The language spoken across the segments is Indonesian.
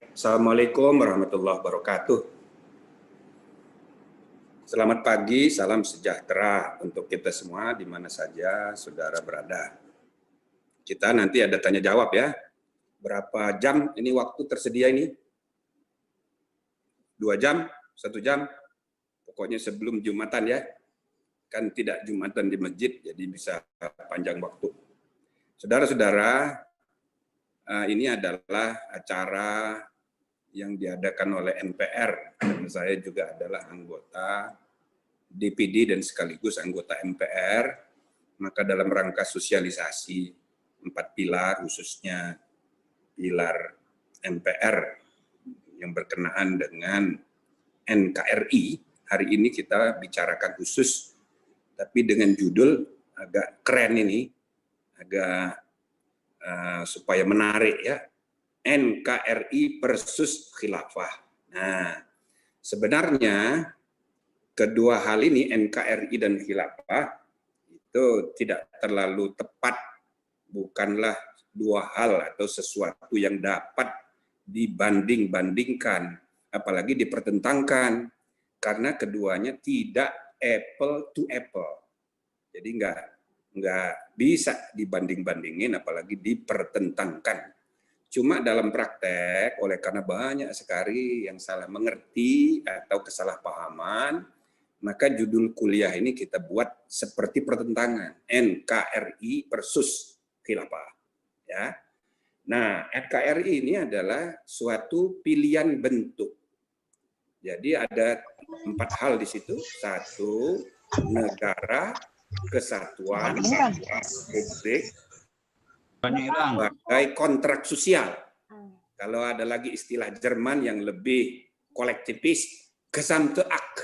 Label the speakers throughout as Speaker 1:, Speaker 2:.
Speaker 1: Assalamualaikum warahmatullahi wabarakatuh. Selamat pagi, salam sejahtera untuk kita semua di mana saja saudara berada. Kita nanti ada tanya jawab ya. Berapa jam ini waktu tersedia ini? 2 jam? 1 jam? Pokoknya sebelum Jumatan ya. Kan tidak Jumatan di masjid, jadi bisa panjang waktu. Saudara-saudara, ini adalah acara yang diadakan oleh NPR, dan saya juga adalah anggota DPD dan sekaligus anggota MPR, maka dalam rangka sosialisasi 4 pilar, khususnya pilar MPR yang berkenaan dengan NKRI, hari ini kita bicarakan khusus, tapi dengan judul agak keren ini, agak supaya menarik ya, NKRI versus khilafah. Nah, sebenarnya kedua hal ini, NKRI dan khilafah, itu tidak terlalu tepat, bukanlah dua hal atau sesuatu yang dapat dibanding-bandingkan, apalagi dipertentangkan, karena keduanya tidak apple to apple. Jadi nggak bisa dibanding-bandingin, apalagi dipertentangkan. Cuma dalam praktek, oleh karena banyak sekali yang salah mengerti atau kesalahpahaman, maka judul kuliah ini kita buat seperti pertentangan, NKRI versus khilafah. Ya. Nah, NKRI ini adalah suatu pilihan bentuk. Jadi ada 4 hal di situ. 1, negara, kesatuan, publik, sebagai kontrak sosial. Kalau ada lagi istilah Jerman yang lebih kolektivis, Gesamteakt,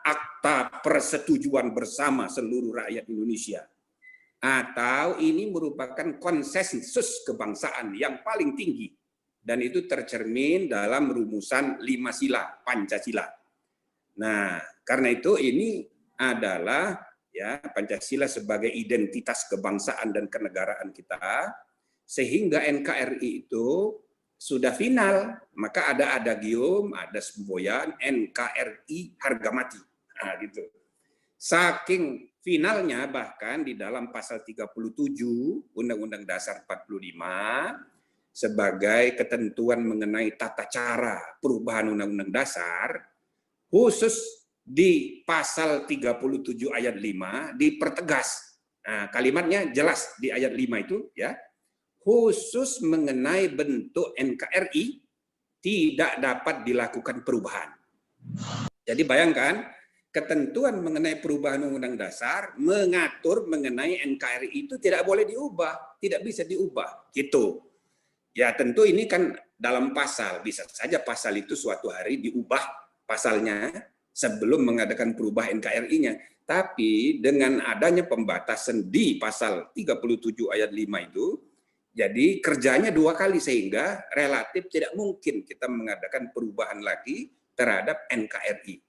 Speaker 1: akta persetujuan bersama seluruh rakyat Indonesia. Atau ini merupakan konsensus kebangsaan yang paling tinggi. Dan itu tercermin dalam rumusan 5 sila, Pancasila. Nah, karena itu ini adalah ya Pancasila sebagai identitas kebangsaan dan kenegaraan kita, sehingga NKRI itu sudah final, maka ada adagium, ada semboyan NKRI harga mati. Nah, gitu. Saking finalnya bahkan di dalam pasal 37 Undang-Undang Dasar 45 sebagai ketentuan mengenai tata cara perubahan Undang-Undang Dasar, khusus di pasal 37 ayat 5 dipertegas. Nah, kalimatnya jelas di ayat 5 itu ya. Khusus mengenai bentuk NKRI tidak dapat dilakukan perubahan. Jadi bayangkan, ketentuan mengenai perubahan Undang-Undang Dasar mengatur mengenai NKRI itu tidak boleh diubah, tidak bisa diubah. Gitu. Ya tentu ini kan dalam pasal, bisa saja pasal itu suatu hari diubah pasalnya sebelum mengadakan perubahan NKRI-nya. Tapi dengan adanya pembatasan di pasal 37 ayat 5 itu, jadi kerjanya 2 kali sehingga relatif tidak mungkin kita mengadakan perubahan lagi terhadap NKRI.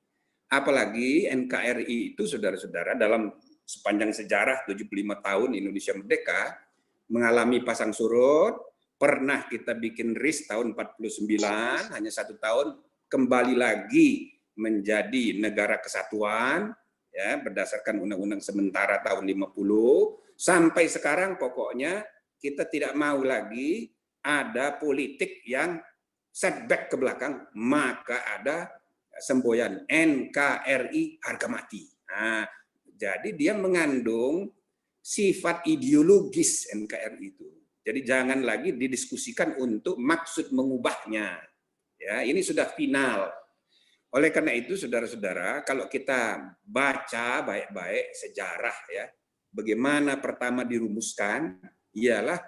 Speaker 1: Apalagi NKRI itu saudara-saudara dalam sepanjang sejarah 75 tahun Indonesia merdeka mengalami pasang surut, pernah kita bikin RIS tahun 49, hanya 1 tahun kembali lagi menjadi negara kesatuan ya berdasarkan undang-undang sementara tahun 50 sampai sekarang pokoknya kita tidak mau lagi ada politik yang setback ke belakang, maka ada semboyan NKRI harga mati. Nah, jadi dia mengandung sifat ideologis NKRI itu. Jadi jangan lagi didiskusikan untuk maksud mengubahnya. Ya, ini sudah final. Oleh karena itu, saudara-saudara, kalau kita baca baik-baik sejarah ya, bagaimana pertama dirumuskan, ialah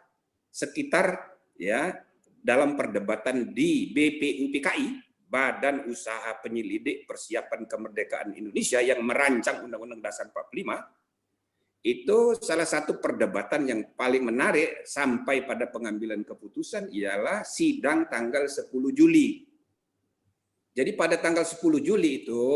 Speaker 1: sekitar ya dalam perdebatan di BPUPKI, Badan Usaha Penyelidik Persiapan Kemerdekaan Indonesia yang merancang Undang-Undang Dasar 45, itu salah satu perdebatan yang paling menarik sampai pada pengambilan keputusan ialah sidang tanggal 10 Juli. Jadi pada tanggal 10 Juli itu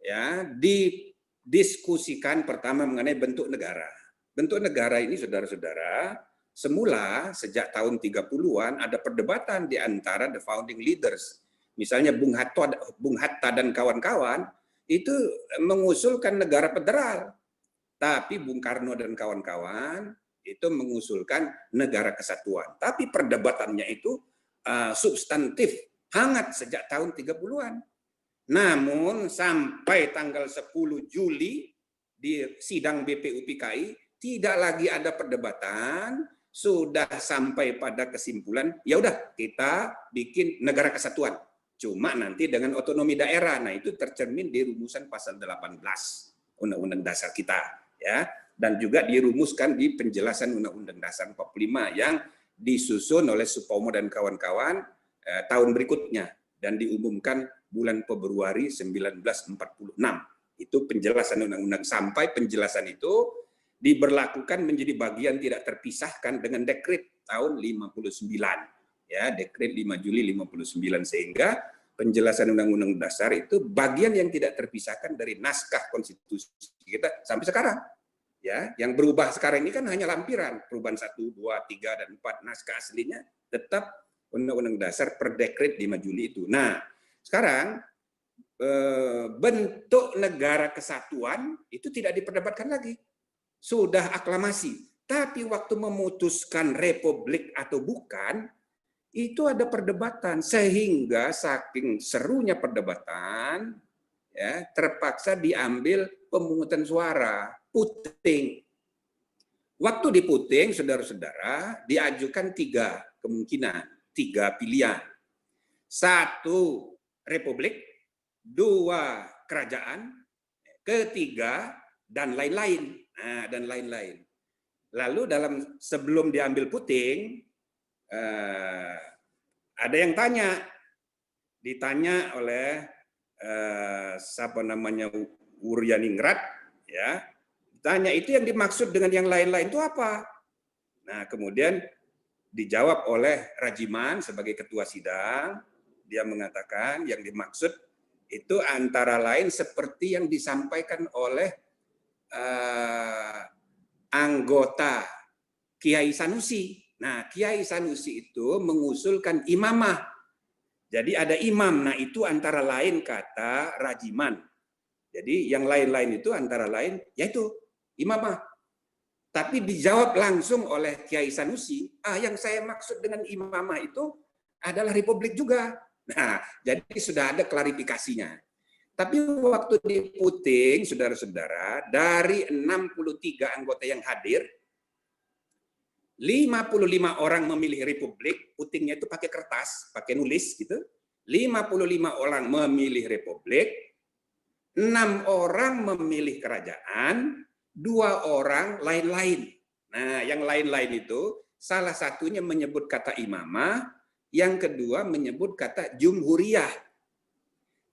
Speaker 1: ya didiskusikan pertama mengenai bentuk negara. Bentuk negara ini saudara-saudara semula sejak tahun 30-an ada perdebatan di antara the founding leaders. Misalnya Bung Hatta dan kawan-kawan itu mengusulkan negara federal. Tapi Bung Karno dan kawan-kawan itu mengusulkan negara kesatuan. Tapi perdebatannya itu substantif, hangat sejak tahun 30-an. Namun sampai tanggal 10 Juli di sidang BPUPKI tidak lagi ada perdebatan, sudah sampai pada kesimpulan, ya udah kita bikin negara kesatuan. Cuma nanti dengan otonomi daerah. Nah, itu tercermin di rumusan pasal 18 Undang-Undang Dasar kita, ya. Dan juga dirumuskan di penjelasan Undang-Undang Dasar 45 yang disusun oleh Supomo dan kawan-kawan tahun berikutnya dan diumumkan bulan Februari 1946. Itu penjelasan undang-undang, sampai penjelasan itu diberlakukan menjadi bagian tidak terpisahkan dengan dekret tahun 59, ya, dekret 5 Juli 59, sehingga penjelasan undang-undang dasar itu bagian yang tidak terpisahkan dari naskah konstitusi kita sampai sekarang. Ya, yang berubah sekarang ini kan hanya lampiran, perubahan 1, 2, 3 dan 4, naskah aslinya tetap undang-undang dasar per dekret 5 Juli itu. Nah, sekarang bentuk negara kesatuan itu tidak diperdebatkan lagi. Sudah aklamasi. Tapi waktu memutuskan republik atau bukan, itu ada perdebatan. Sehingga saking serunya perdebatan, ya, terpaksa diambil pemungutan suara, puting. Waktu di puting, saudara-saudara, diajukan 3 kemungkinan, 3 pilihan. 1, republik, 2, kerajaan, ketiga, dan lain-lain. Nah, dan lain-lain. Lalu sebelum diambil puting, ada yang ditanya oleh siapa namanya, Wuryaningrat, ya, tanya itu yang dimaksud dengan yang lain-lain itu apa? Nah, kemudian dijawab oleh Rajiman sebagai ketua sidang. Dia mengatakan yang dimaksud itu antara lain seperti yang disampaikan oleh anggota Kiai Sanusi. Nah, Kiai Sanusi itu mengusulkan imamah. Jadi ada imam. Nah, itu antara lain kata Rajiman. Jadi yang lain-lain itu antara lain yaitu imamah. Tapi dijawab langsung oleh Kiai Sanusi, yang saya maksud dengan imamah itu adalah republik juga. Nah, jadi sudah ada klarifikasinya. Tapi waktu di puting, saudara-saudara, dari 63 anggota yang hadir, 55 orang memilih republik, putingnya itu pakai kertas, pakai nulis gitu. 55 orang memilih republik, 6 orang memilih kerajaan, 2 orang lain-lain. Nah, yang lain-lain itu salah satunya menyebut kata imamah, yang kedua menyebut kata jumhuriyah.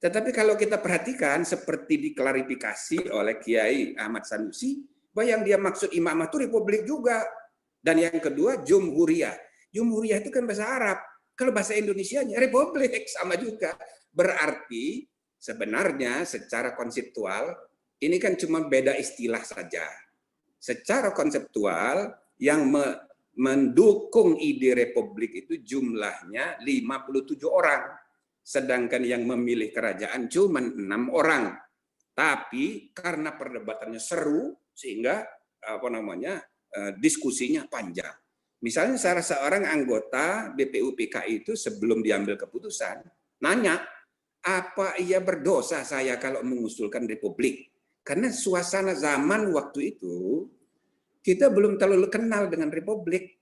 Speaker 1: Tetapi kalau kita perhatikan seperti diklarifikasi oleh Kiai Ahmad Sanusi, bahwa yang dia maksud imamah itu republik juga. Dan yang kedua jumhuriyah. Jumhuriyah itu kan bahasa Arab. Kalau bahasa Indonesianya republik sama juga. Berarti sebenarnya secara konseptual ini kan cuma beda istilah saja. Secara konseptual yang mendukung ide republik itu jumlahnya 57 orang. Sedangkan yang memilih kerajaan cuma 6 orang. Tapi karena perdebatannya seru sehingga diskusinya panjang. Misalnya salah seorang anggota BPUPKI itu sebelum diambil keputusan nanya, apa ia berdosa saya kalau mengusulkan republik? Karena suasana zaman waktu itu kita belum terlalu kenal dengan republik.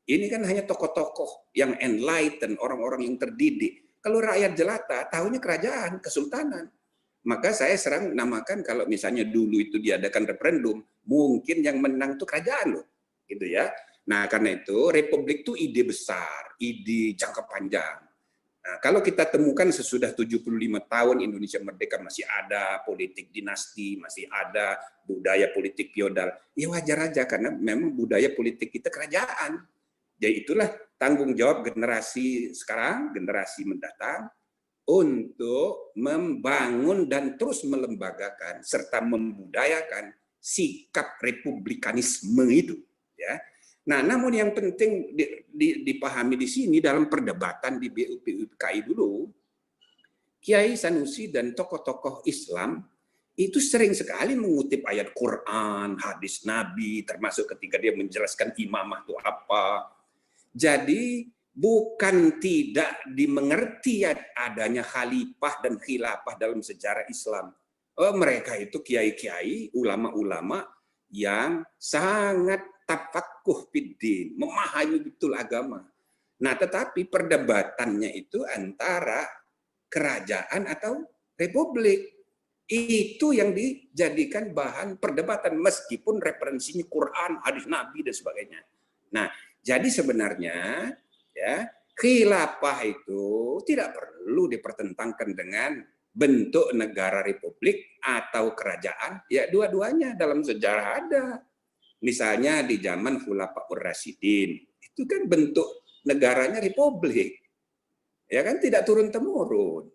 Speaker 1: Ini kan hanya tokoh-tokoh yang enlightened, orang-orang yang terdidik. Kalau rakyat jelata, tahunya kerajaan, kesultanan. Maka saya serang namakan kalau misalnya dulu itu diadakan referendum, mungkin yang menang itu kerajaan loh, gitu ya. Nah, karena itu republik itu ide besar, ide jangka panjang. Nah, kalau kita temukan sesudah 75 tahun Indonesia merdeka masih ada politik dinasti, masih ada budaya politik feodal, ya wajar aja karena memang budaya politik kita kerajaan. Jadi itulah tanggung jawab generasi sekarang, generasi mendatang untuk membangun dan terus melembagakan serta membudayakan sikap republikanisme itu. Ya. Nah, namun yang penting dipahami di sini dalam perdebatan di BUPKI dulu, Kiai Sanusi dan tokoh-tokoh Islam itu sering sekali mengutip ayat Quran, hadis Nabi, termasuk ketika dia menjelaskan imamah itu apa. Jadi bukan tidak dimengerti adanya khalifah dan khilafah dalam sejarah Islam. Mereka itu kiai-kiai, ulama-ulama yang sangat tafakuh fiddin, memahami betul agama. Nah, tetapi perdebatannya itu antara kerajaan atau republik. Itu yang dijadikan bahan perdebatan meskipun referensinya Quran, hadis Nabi dan sebagainya. Nah, jadi sebenarnya ya khilafah itu tidak perlu dipertentangkan dengan bentuk negara republik atau kerajaan. Ya dua-duanya dalam sejarah ada. Misalnya di zaman Khulafaur Rasyidin, itu kan bentuk negaranya republik. Ya kan tidak turun-temurun.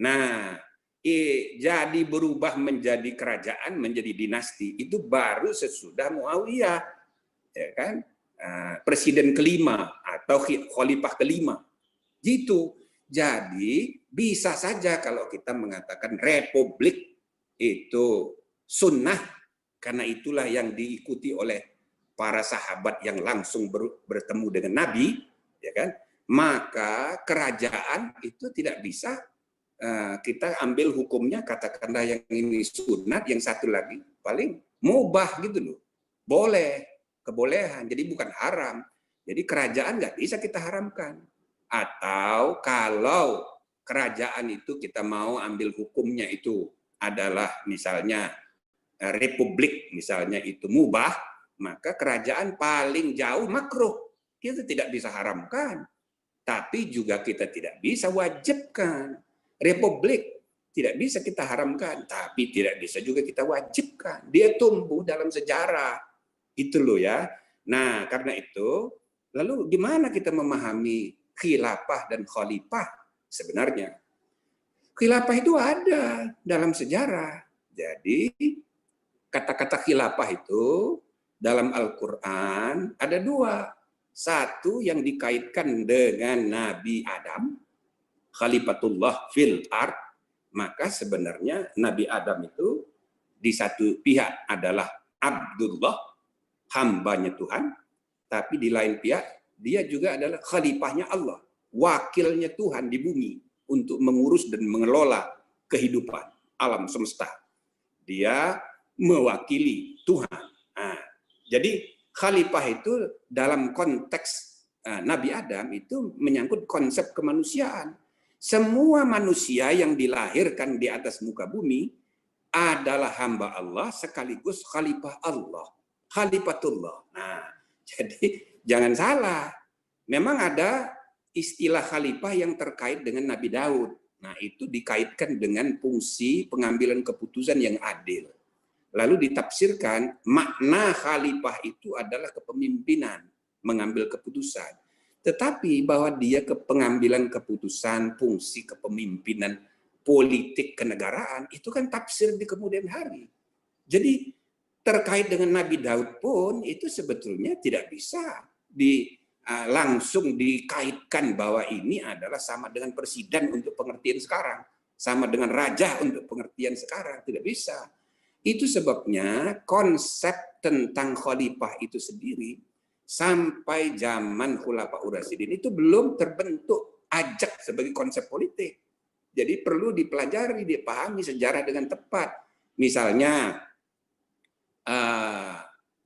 Speaker 1: Nah, jadi berubah menjadi kerajaan, menjadi dinasti itu baru sesudah Muawiyah, ya kan? Presiden kelima atau khalifah kelima. Gitu. Jadi bisa saja kalau kita mengatakan republik itu sunnah, karena itulah yang diikuti oleh para sahabat yang langsung bertemu dengan Nabi, ya kan? Maka kerajaan itu tidak bisa kita ambil hukumnya, katakanlah yang ini sunat, yang satu lagi paling mubah gitu loh. Boleh, kebolehan, jadi bukan haram. Jadi kerajaan nggak bisa kita haramkan. Atau kalau kerajaan itu kita mau ambil hukumnya itu adalah misalnya republik, misalnya itu mubah, maka kerajaan paling jauh makruh. Kita tidak bisa haramkan. Tapi juga kita tidak bisa wajibkan. Republik tidak bisa kita haramkan, tapi tidak bisa juga kita wajibkan. Dia tumbuh dalam sejarah. Itu loh ya. Nah, karena itu, lalu gimana kita memahami khilafah dan khalifah sebenarnya? Khilafah itu ada dalam sejarah. Jadi, kata-kata khilafah itu dalam Al-Quran ada dua. Satu yang dikaitkan dengan Nabi Adam, khalifatullah fil ard, maka sebenarnya Nabi Adam itu di satu pihak adalah Abdullah, hambanya Tuhan, tapi di lain pihak dia juga adalah khalifahnya Allah, wakilnya Tuhan di bumi untuk mengurus dan mengelola kehidupan alam semesta. Dia mewakili Tuhan. Nah, jadi khalifah itu dalam konteks Nabi Adam itu menyangkut konsep kemanusiaan. Semua manusia yang dilahirkan di atas muka bumi adalah hamba Allah sekaligus khalifah Allah, khalifatullah. Nah, jadi jangan salah. Memang ada istilah khalifah yang terkait dengan Nabi Daud. Nah, itu dikaitkan dengan fungsi pengambilan keputusan yang adil. Lalu ditafsirkan makna khalifah itu adalah kepemimpinan, mengambil keputusan. Tetapi bahwa dia ke pengambilan keputusan, fungsi kepemimpinan politik kenegaraan, itu kan tafsir di kemudian hari. Jadi terkait dengan Nabi Daud pun itu sebetulnya tidak bisa langsung dikaitkan bahwa ini adalah sama dengan presiden untuk pengertian sekarang, sama dengan raja untuk pengertian sekarang, tidak bisa. Itu sebabnya konsep tentang khalifah itu sendiri sampai zaman Khulafaur Rasyidin itu belum terbentuk ajak sebagai konsep politik. Jadi perlu dipelajari, dipahami sejarah dengan tepat. Misalnya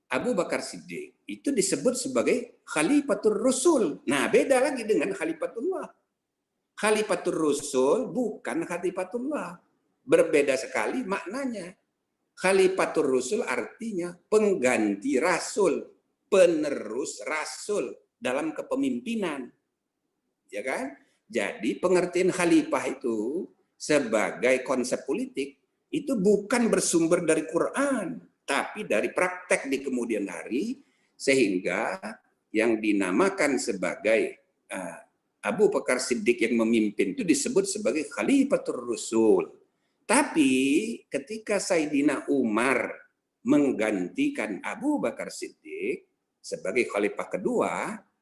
Speaker 1: Abu Bakar Siddiq itu disebut sebagai Khalifatur Rasul. Nah, beda lagi dengan Khalifatullah. Khalifatur Rasul bukan Khalifatullah. Berbeda sekali maknanya. Khalifatur Rasul artinya pengganti Rasul, penerus Rasul dalam kepemimpinan. Ya kan? Jadi pengertian khalifah itu sebagai konsep politik itu bukan bersumber dari Quran, tapi dari praktek di kemudian hari, sehingga yang dinamakan sebagai Abu Bakar Siddiq yang memimpin itu disebut sebagai Khalifatur Rasul. Tapi ketika Sayyidina Umar menggantikan Abu Bakar Siddiq, sebagai khalifah kedua,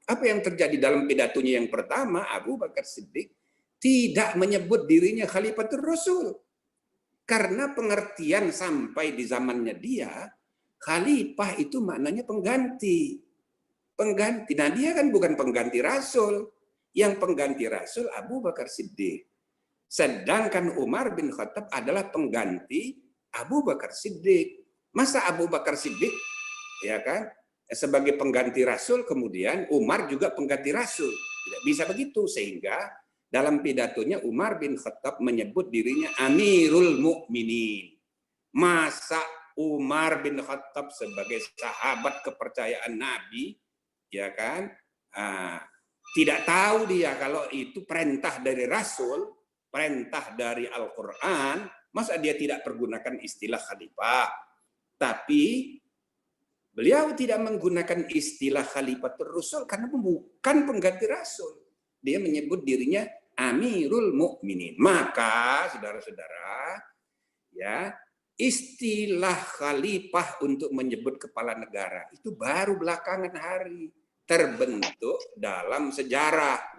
Speaker 1: apa yang terjadi dalam pidatonya yang pertama, Abu Bakar Siddiq tidak menyebut dirinya Khalifatul Rasul. Karena pengertian sampai di zamannya dia, khalifah itu maknanya pengganti. Pengganti. Nah, dia kan bukan pengganti Rasul. Yang pengganti Rasul Abu Bakar Siddiq. Sedangkan Umar bin Khattab adalah pengganti Abu Bakar Siddiq. Masa Abu Bakar Siddiq, ya kan, sebagai pengganti Rasul, kemudian Umar juga pengganti Rasul. Tidak bisa begitu, sehingga dalam pidatonya Umar bin Khattab menyebut dirinya Amirul Mukminin. Masa Umar bin Khattab sebagai sahabat kepercayaan Nabi, ya kan, tidak tahu dia kalau itu perintah dari Rasul, perintah dari Al-Quran, masa dia tidak pergunakan istilah khalifah. Tapi beliau tidak menggunakan istilah Khalifatul Rasul karena bukan pengganti Rasul. Dia menyebut dirinya Amirul Mukminin. Maka, saudara-saudara, ya, istilah khalifah untuk menyebut kepala negara itu baru belakangan hari terbentuk dalam sejarah.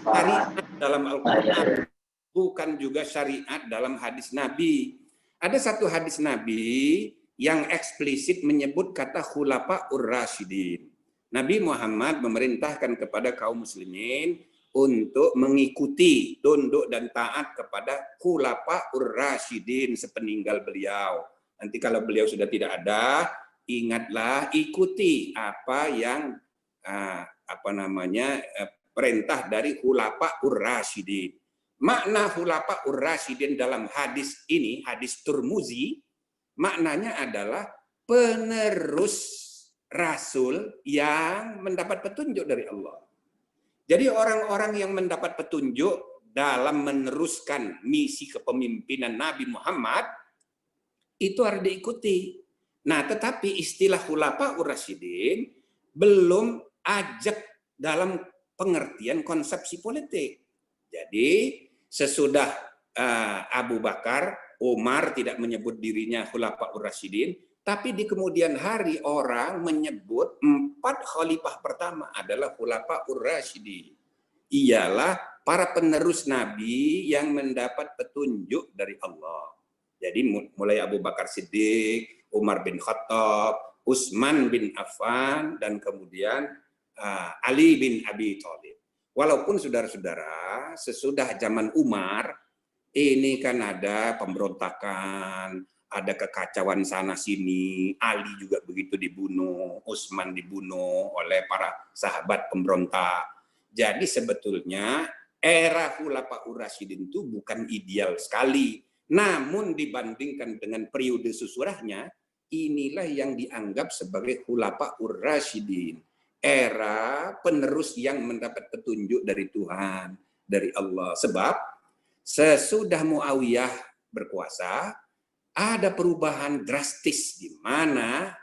Speaker 1: Syariat dalam Al-Quran, bukan juga syariat dalam hadis Nabi. Ada satu hadis Nabi yang eksplisit menyebut kata khulafa ur-rasyidin. Nabi Muhammad memerintahkan kepada kaum muslimin untuk mengikuti, tunduk dan taat kepada khulafa ur-rasyidin sepeninggal beliau. Nanti kalau beliau sudah tidak ada, ingatlah, ikuti apa yang perintah dari khulafa ur-rasyidin. Makna khulafa ur-rasyidin dalam hadis ini, hadis Turmuzi, maknanya adalah penerus Rasul yang mendapat petunjuk dari Allah. Jadi orang-orang yang mendapat petunjuk dalam meneruskan misi kepemimpinan Nabi Muhammad itu harus diikuti. Nah, tetapi istilah khulafa ur-rasyidin belum ajak dalam pengertian konsepsi politik. Jadi sesudah Abu Bakar, Umar tidak menyebut dirinya khulafa ur-rasyidin, tapi di kemudian hari orang menyebut 4 khalifah pertama adalah khulafa ur-rasyidin. Ialah para penerus Nabi yang mendapat petunjuk dari Allah. Jadi mulai Abu Bakar Siddiq, Umar bin Khattab, Utsman bin Affan, dan kemudian Ali bin Abi Thalib. Walaupun saudara-saudara, sesudah zaman Umar, ini kan ada pemberontakan, ada kekacauan sana sini, Ali juga begitu dibunuh, Utsman dibunuh oleh para sahabat pemberontak. Jadi sebetulnya era Khulafa ur-Rasyidin itu bukan ideal sekali. Namun dibandingkan dengan periode susudahnya, inilah yang dianggap sebagai Khulafa ur-Rasyidin. Era penerus yang mendapat petunjuk dari Tuhan, dari Allah. Sebab sesudah Muawiyah berkuasa, ada perubahan drastis di mana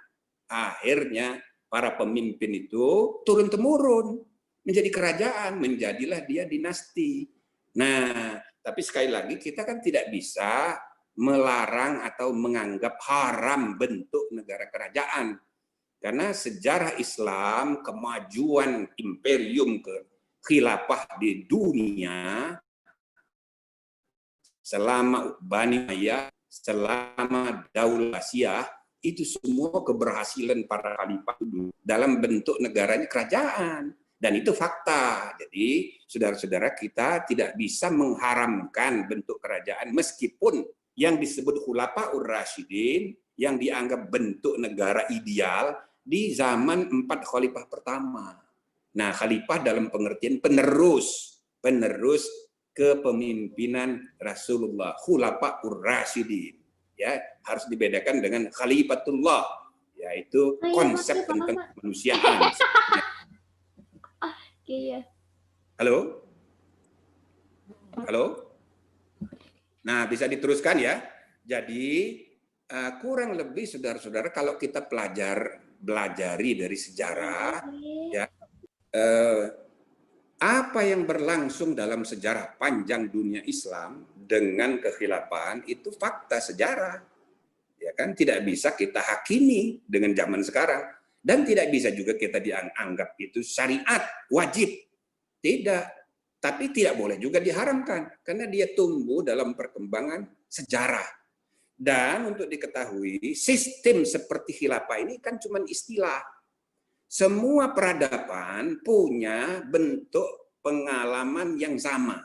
Speaker 1: akhirnya para pemimpin itu turun-temurun menjadi kerajaan, menjadilah dia dinasti. Nah, tapi sekali lagi kita kan tidak bisa melarang atau menganggap haram bentuk negara kerajaan. Karena sejarah Islam, kemajuan imperium ke khilafah di dunia selama Bani Umayyah, selama Daulah Abbasiyah, itu semua keberhasilan para khalifah dalam bentuk negaranya kerajaan. Dan itu fakta. Jadi saudara-saudara, kita tidak bisa mengharamkan bentuk kerajaan meskipun yang disebut Khulafa ur-Rasyidin yang dianggap bentuk negara ideal di zaman 4 khalifah pertama. Nah, khalifah dalam pengertian penerus kepemimpinan Rasulullah, Khulafa ur-Rasyidin. Ya, harus dibedakan dengan Khalifatullah, yaitu konsep tentang kemanusiaan.
Speaker 2: Iya.
Speaker 1: Halo? Halo? Nah, bisa diteruskan ya. Jadi kurang lebih saudara-saudara kalau kita belajari dari sejarah, ya, apa yang berlangsung dalam sejarah panjang dunia Islam dengan kekhilafahan itu fakta sejarah. Ya kan, tidak bisa kita hakimi dengan zaman sekarang. Dan tidak bisa juga kita dianggap itu syariat, wajib. Tidak. Tapi tidak boleh juga diharamkan. Karena dia tumbuh dalam perkembangan sejarah. Dan untuk diketahui, sistem seperti khilafah ini kan cuma istilah. Semua peradaban punya bentuk pengalaman yang sama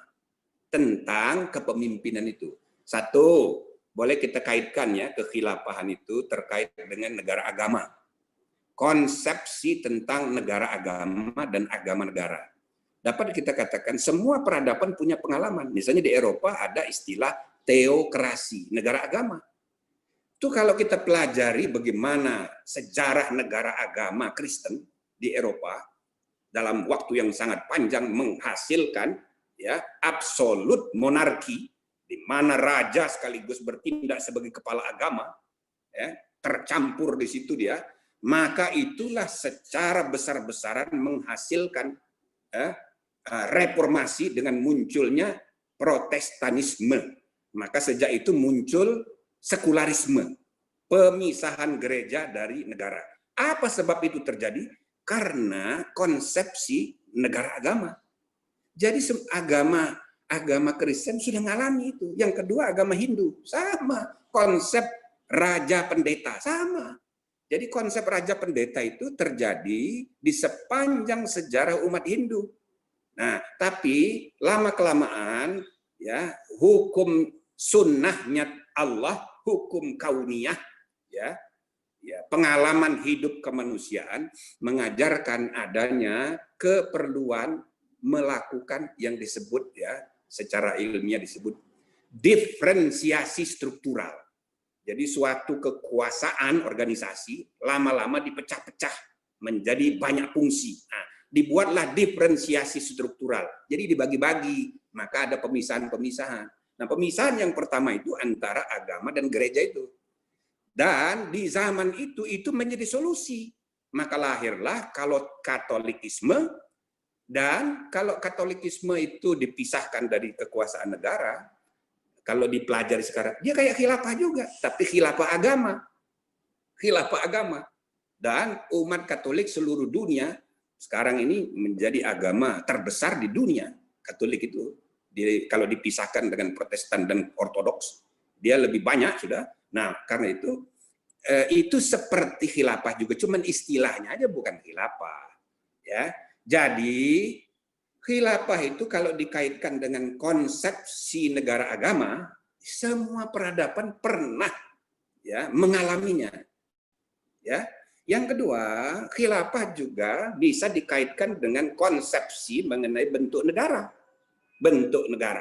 Speaker 1: tentang kepemimpinan itu. Satu, boleh kita kaitkan ya kekhilafahan itu terkait dengan negara agama. Konsepsi tentang negara agama dan agama negara. Dapat kita katakan semua peradaban punya pengalaman. Misalnya di Eropa ada istilah teokrasi, negara agama. Itu kalau kita pelajari bagaimana sejarah negara agama Kristen di Eropa dalam waktu yang sangat panjang menghasilkan ya absolut monarki di mana raja sekaligus bertindak sebagai kepala agama, ya, tercampur di situ dia, maka itulah secara besar-besaran menghasilkan reformasi dengan munculnya Protestanisme. Maka sejak itu muncul sekularisme, pemisahan gereja dari negara. Apa sebab itu terjadi? Karena konsepsi negara agama. Jadi agama Kristen sudah mengalami itu. Yang kedua agama Hindu sama, konsep raja pendeta sama. Jadi konsep raja pendeta itu terjadi di sepanjang sejarah umat Hindu. Nah, tapi lama-kelamaan ya hukum sunnahnya Allah, hukum kauniyah ya, pengalaman hidup kemanusiaan mengajarkan adanya keperluan melakukan yang disebut ya secara ilmiah disebut diferensiasi struktural. Jadi suatu kekuasaan organisasi lama-lama dipecah-pecah menjadi banyak fungsi. Nah, dibuatlah diferensiasi struktural. Jadi dibagi-bagi, maka ada pemisahan-pemisahan. Nah, pemisahan yang pertama itu antara agama dan gereja itu. Dan di zaman itu menjadi solusi. Maka lahirlah kalau Katolikisme, dan kalau Katolikisme itu dipisahkan dari kekuasaan negara, kalau dipelajari sekarang, dia kayak khilafah juga, tapi khilafah agama. Khilafah agama. Dan umat Katolik seluruh dunia sekarang ini menjadi agama terbesar di dunia. Katolik itu kalau dipisahkan dengan Protestan dan Ortodoks, dia lebih banyak sudah. Nah, karena itu seperti khilafah juga, cuman istilahnya aja bukan khilafah. Ya, jadi khilafah itu kalau dikaitkan dengan konsepsi negara agama, semua peradaban pernah ya mengalaminya. Ya. Yang kedua, khilafah juga bisa dikaitkan dengan konsepsi mengenai bentuk negara. Bentuk negara.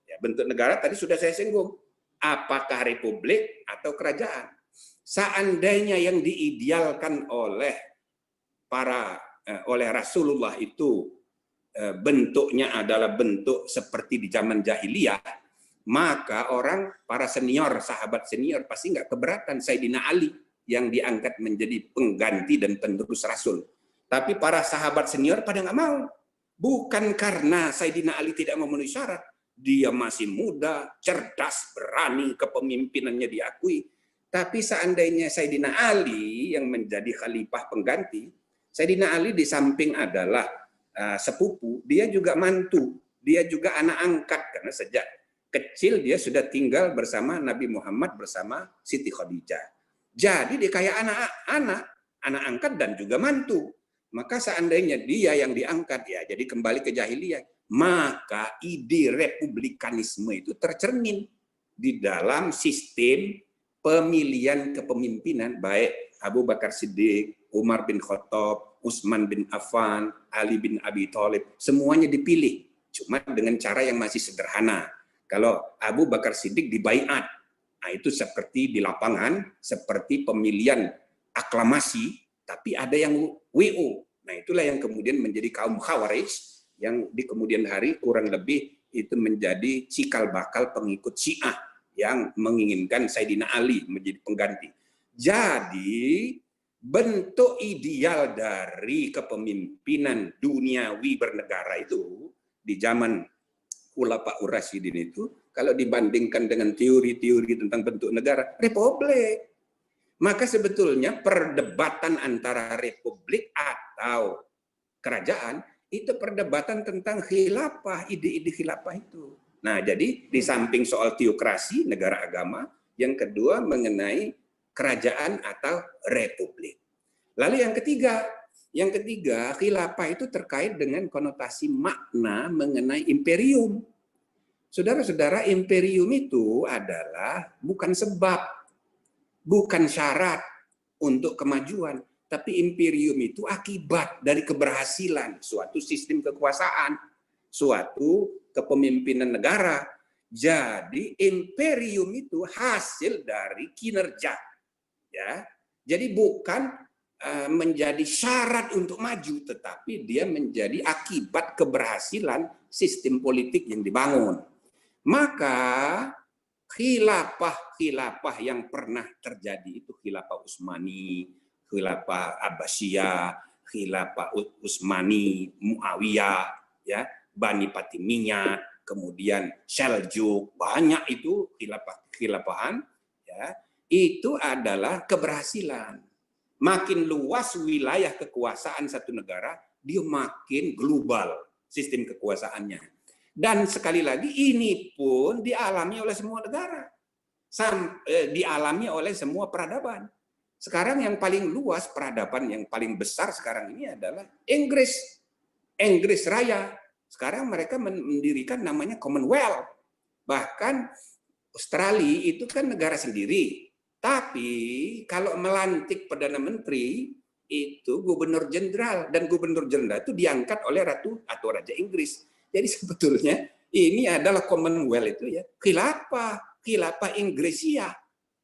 Speaker 1: Ya, bentuk negara tadi sudah saya singgung. Apakah republik atau kerajaan? Seandainya yang diidealkan oleh Rasulullah itu bentuknya adalah bentuk seperti di zaman jahiliyah, maka para senior, sahabat senior pasti nggak keberatan Sayyidina Ali yang diangkat menjadi pengganti dan penerus Rasul. Tapi para sahabat senior pada nggak mau. Bukan karena Sayyidina Ali tidak memenuhi syarat. Dia masih muda, cerdas, berani, kepemimpinannya diakui. Tapi seandainya Sayyidina Ali yang menjadi khalifah pengganti, Sayyidina Ali di samping adalah sepupu, dia juga mantu, dia juga anak angkat. Karena sejak kecil dia sudah tinggal bersama Nabi Muhammad bersama Siti Khadijah. Jadi dia kayak anak angkat dan juga mantu. Maka seandainya dia yang diangkat, ya jadi kembali ke jahiliyah, maka ide republikanisme itu tercermin di dalam sistem pemilihan kepemimpinan, baik Abu Bakar Siddiq, Umar bin Khattab, Utsman bin Affan, Ali bin Abi Thalib, semuanya dipilih, cuma dengan cara yang masih sederhana. Kalau Abu Bakar Siddiq dibaiat, nah itu seperti di lapangan, seperti pemilihan aklamasi, tapi ada yang WO. Nah itulah yang kemudian menjadi kaum Khawarij, yang di kemudian hari kurang lebih itu menjadi cikal bakal pengikut Syiah yang menginginkan Sayyidina Ali menjadi pengganti. Jadi bentuk ideal dari kepemimpinan duniawi bernegara itu di zaman Khulafaur Rasyidin itu, kalau dibandingkan dengan teori-teori tentang bentuk negara, republik. Maka sebetulnya perdebatan antara republik atau kerajaan itu perdebatan tentang khilafah, ide-ide khilafah itu. Nah, jadi di samping soal teokrasi, negara agama, yang kedua mengenai kerajaan atau republik. Lalu yang ketiga khilafah itu terkait dengan konotasi makna mengenai imperium. Saudara-saudara, imperium itu adalah bukan sebab, bukan syarat untuk kemajuan, tapi imperium itu akibat dari keberhasilan suatu sistem kekuasaan, suatu kepemimpinan negara. Jadi imperium itu hasil dari kinerja, ya. Jadi bukan menjadi syarat untuk maju, tetapi dia menjadi akibat keberhasilan sistem politik yang dibangun. Maka khilafah yang pernah terjadi itu khilafah Utsmani, khilafah Abbasiyah, khilafah Utsmani, Muawiyah, ya, Bani Fatimiyah, kemudian Seljuk, banyak itu khilafahan, ya, itu adalah keberhasilan. Makin luas wilayah kekuasaan satu negara, dia makin global sistem kekuasaannya. Dan sekali lagi ini pun dialami oleh semua negara, dialami oleh semua peradaban. Sekarang yang paling luas peradaban yang paling besar sekarang ini adalah Inggris Raya. Sekarang mereka mendirikan namanya Commonwealth. Bahkan Australia itu kan negara sendiri. Tapi kalau melantik Perdana Menteri itu gubernur jenderal, dan gubernur jenderal itu diangkat oleh Ratu atau Raja Inggris. Jadi sebetulnya ini adalah Commonwealth itu ya khilafah Inggresia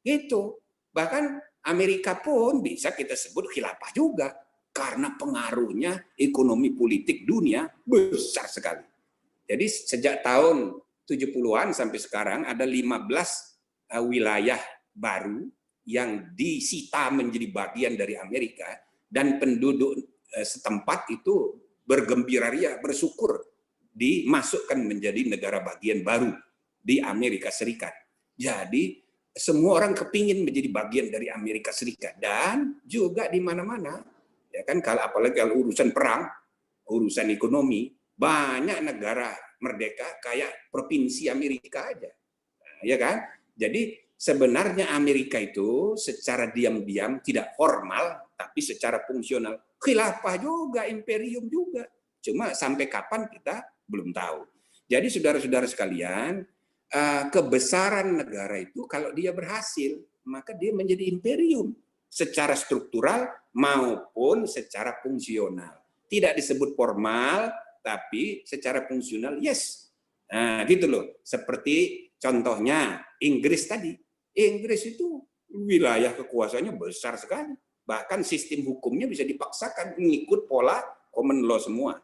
Speaker 1: gitu. Bahkan Amerika pun bisa kita sebut khilafah juga karena pengaruhnya ekonomi politik dunia besar sekali. Jadi sejak tahun 70-an sampai sekarang ada 15 wilayah baru yang disita menjadi bagian dari Amerika, dan penduduk setempat itu bergembira ria, bersyukur dimasukkan menjadi negara bagian baru di Amerika Serikat. Jadi semua orang kepingin menjadi bagian dari Amerika Serikat, dan juga di mana-mana, ya kan, apalagi kalau urusan perang, urusan ekonomi, banyak negara merdeka kayak provinsi Amerika aja, ya kan? Jadi sebenarnya Amerika itu secara diam-diam tidak formal, tapi secara fungsional khilafah juga, imperium juga. Cuma sampai kapan kita belum tahu. Jadi saudara-saudara sekalian, kebesaran negara itu kalau dia berhasil, maka dia menjadi imperium secara struktural maupun secara fungsional. Tidak disebut formal, tapi secara fungsional yes. Nah, gitu loh. Seperti contohnya Inggris tadi. Inggris itu wilayah kekuasaannya besar sekali. Bahkan sistem hukumnya bisa dipaksakan mengikut pola common law semua.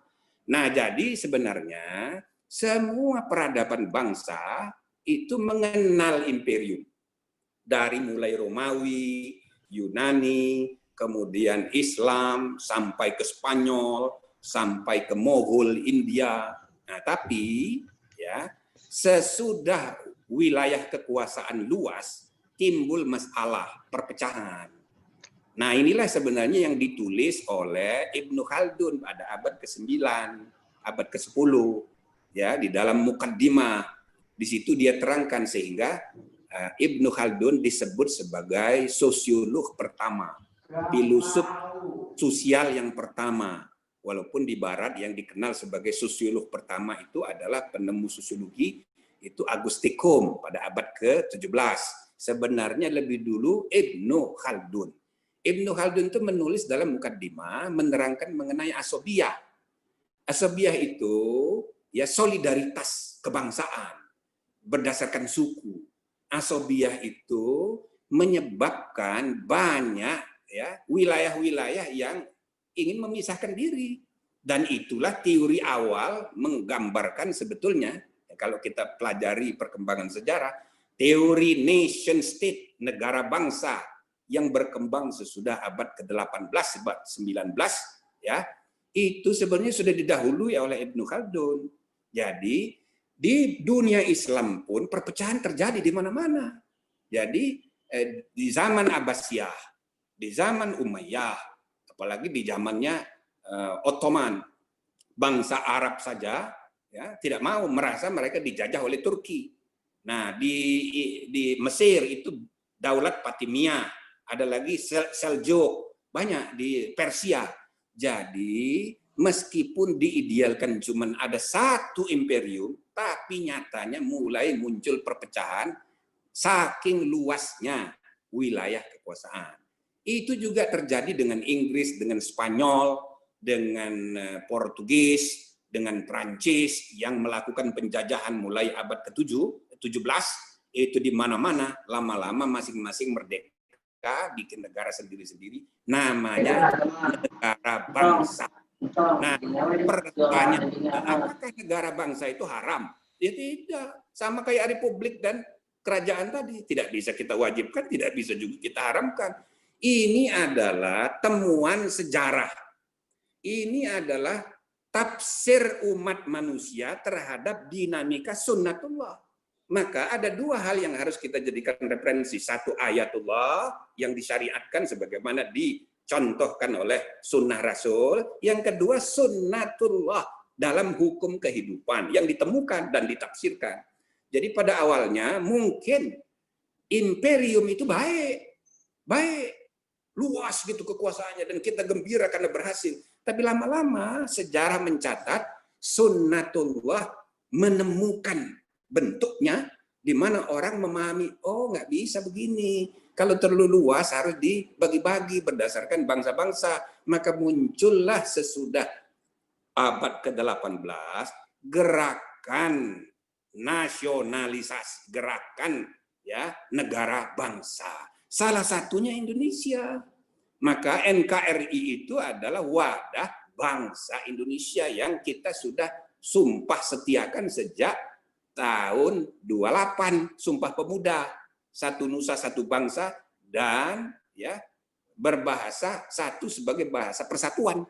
Speaker 1: Nah, jadi sebenarnya semua peradaban bangsa itu mengenal imperium. Dari mulai Romawi, Yunani, kemudian Islam, sampai ke Spanyol, sampai ke Moghul, India. Nah, tapi ya sesudah wilayah kekuasaan luas, timbul masalah perpecahan. Nah, inilah sebenarnya yang ditulis oleh Ibnu Khaldun pada abad ke-9, abad ke-10, ya, di dalam Muqaddimah. Di situ dia terangkan sehingga Ibnu Khaldun disebut sebagai sosiolog pertama, filosof sosial yang pertama. Walaupun di barat yang dikenal sebagai sosiolog pertama itu adalah penemu sosiologi, itu Auguste Comte pada abad ke-17. Sebenarnya lebih dulu Ibnu Khaldun. Ibnu Khaldun itu menulis dalam Muqaddimah menerangkan mengenai asobiyah. Asobiyah itu ya solidaritas kebangsaan berdasarkan suku. Asobiyah itu menyebabkan banyak ya wilayah-wilayah yang ingin memisahkan diri, dan itulah teori awal menggambarkan sebetulnya kalau kita pelajari perkembangan sejarah, teori nation state, negara bangsa yang berkembang sesudah abad ke-18, abad 19, ya, itu sebenarnya sudah didahului oleh Ibnu Khaldun. Jadi di dunia Islam pun perpecahan terjadi di mana-mana. Jadi di zaman Abbasiyah, di zaman Umayyah, apalagi di zamannya Ottoman, bangsa Arab saja ya tidak mau, merasa mereka dijajah oleh Turki. Nah, di Mesir itu Daulat Fatimiyah, ada lagi Seljuk, banyak di Persia. Jadi meskipun diidealkan cuman ada satu imperium, tapi nyatanya mulai muncul perpecahan saking luasnya wilayah kekuasaan. Itu juga terjadi dengan Inggris, dengan Spanyol, dengan Portugis, dengan Prancis yang melakukan penjajahan mulai abad ke-17, itu di mana-mana, lama-lama masing-masing merdeka, bikin negara sendiri-sendiri, namanya negara bangsa. Nah, pertanyaan, apakah negara bangsa itu haram? Ya tidak, sama kayak republik dan kerajaan tadi. Tidak bisa kita wajibkan, tidak bisa juga kita haramkan. Ini adalah temuan sejarah. Ini adalah tafsir umat manusia terhadap dinamika sunnatullah. Maka ada dua hal yang harus kita jadikan referensi. Satu, ayatullah yang disyariatkan sebagaimana dicontohkan oleh sunnah Rasul. Yang kedua, sunnatullah dalam hukum kehidupan yang ditemukan dan ditafsirkan. Jadi pada awalnya mungkin imperium itu baik, luas gitu kekuasaannya dan kita gembira karena berhasil. Tapi lama-lama sejarah mencatat sunnatullah menemukan bentuknya di mana orang memahami, oh nggak bisa begini. Kalau terlalu luas harus dibagi-bagi berdasarkan bangsa-bangsa. Maka muncullah sesudah abad ke-18 gerakan nasionalisasi, gerakan ya negara bangsa. Salah satunya Indonesia. Maka NKRI itu adalah wadah bangsa Indonesia yang kita sudah sumpah setiakan sejak tahun 28, Sumpah Pemuda, satu nusa satu bangsa dan ya berbahasa satu sebagai bahasa persatuan.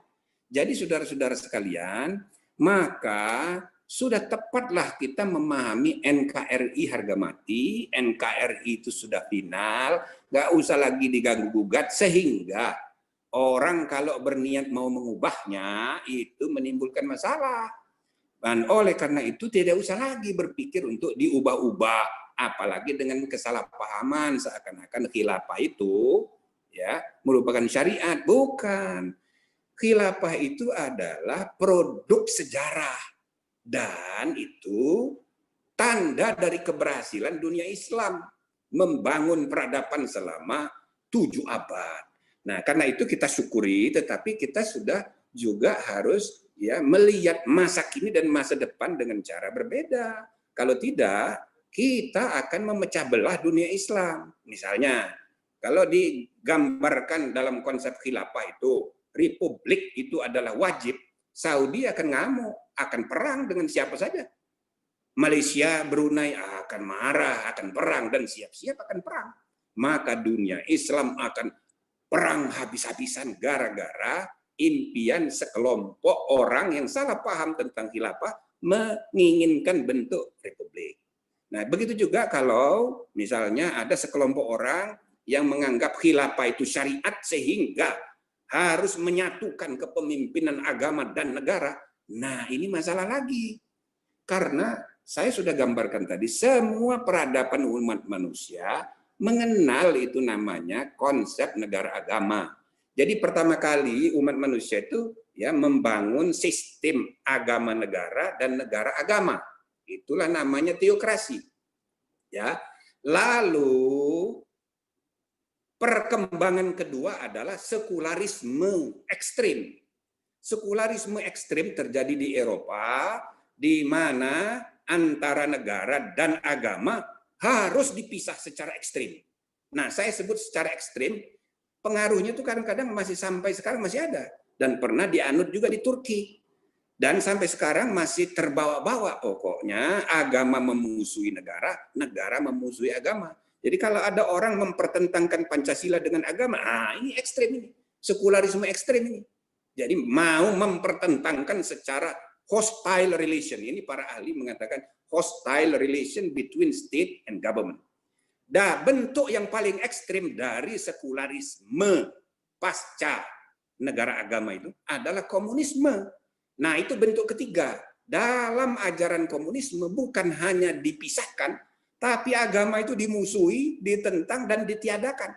Speaker 1: Jadi saudara-saudara sekalian, maka sudah tepatlah kita memahami NKRI harga mati, NKRI itu sudah final, nggak usah lagi diganggu-gugat, sehingga orang kalau berniat mau mengubahnya, itu menimbulkan masalah. Dan oleh karena itu tidak usah lagi berpikir untuk diubah-ubah, apalagi dengan kesalahpahaman seakan-akan khilafah itu ya merupakan syariat. Bukan. Khilafah itu adalah produk sejarah. Dan itu tanda dari keberhasilan dunia Islam membangun peradaban selama 7 abad. Nah, karena itu kita syukuri, tetapi kita sudah juga harus ya melihat masa kini dan masa depan dengan cara berbeda. Kalau tidak, kita akan memecah belah dunia Islam. Misalnya, kalau digambarkan dalam konsep khilafah itu, republik itu adalah wajib, Saudi akan ngamuk, akan perang dengan siapa saja. Malaysia, Brunei akan marah, akan perang, dan siap-siap akan perang. Maka dunia Islam akan perang habis-habisan gara-gara impian sekelompok orang yang salah paham tentang khilafah menginginkan bentuk republik. Nah, begitu juga kalau misalnya ada sekelompok orang yang menganggap khilafah itu syariat sehingga harus menyatukan kepemimpinan agama dan negara. Nah, ini masalah lagi. Karena saya sudah gambarkan tadi, semua peradaban umat manusia mengenal itu namanya konsep negara agama. Jadi pertama kali umat manusia itu ya membangun sistem agama negara dan negara agama. Itulah namanya teokrasi. Ya. Lalu perkembangan kedua adalah sekularisme ekstrim. Sekularisme ekstrim terjadi di Eropa, di mana antara negara dan agama harus dipisah secara ekstrim. Nah, saya sebut secara ekstrim, pengaruhnya itu kadang-kadang masih sampai sekarang masih ada. Dan pernah dianut juga di Turki. Dan sampai sekarang masih terbawa-bawa. Pokoknya agama memusuhi negara, negara memusuhi agama. Jadi kalau ada orang mempertentangkan Pancasila dengan agama, ini ekstrim ini. Sekularisme ekstrim ini. Jadi mau mempertentangkan secara hostile relation. Ini para ahli mengatakan hostile relation between state and government. bentuk yang paling ekstrim dari sekularisme pasca negara agama itu adalah komunisme. Nah, itu bentuk ketiga. Dalam ajaran komunisme bukan hanya dipisahkan, tapi agama itu dimusuhi, ditentang, dan ditiadakan.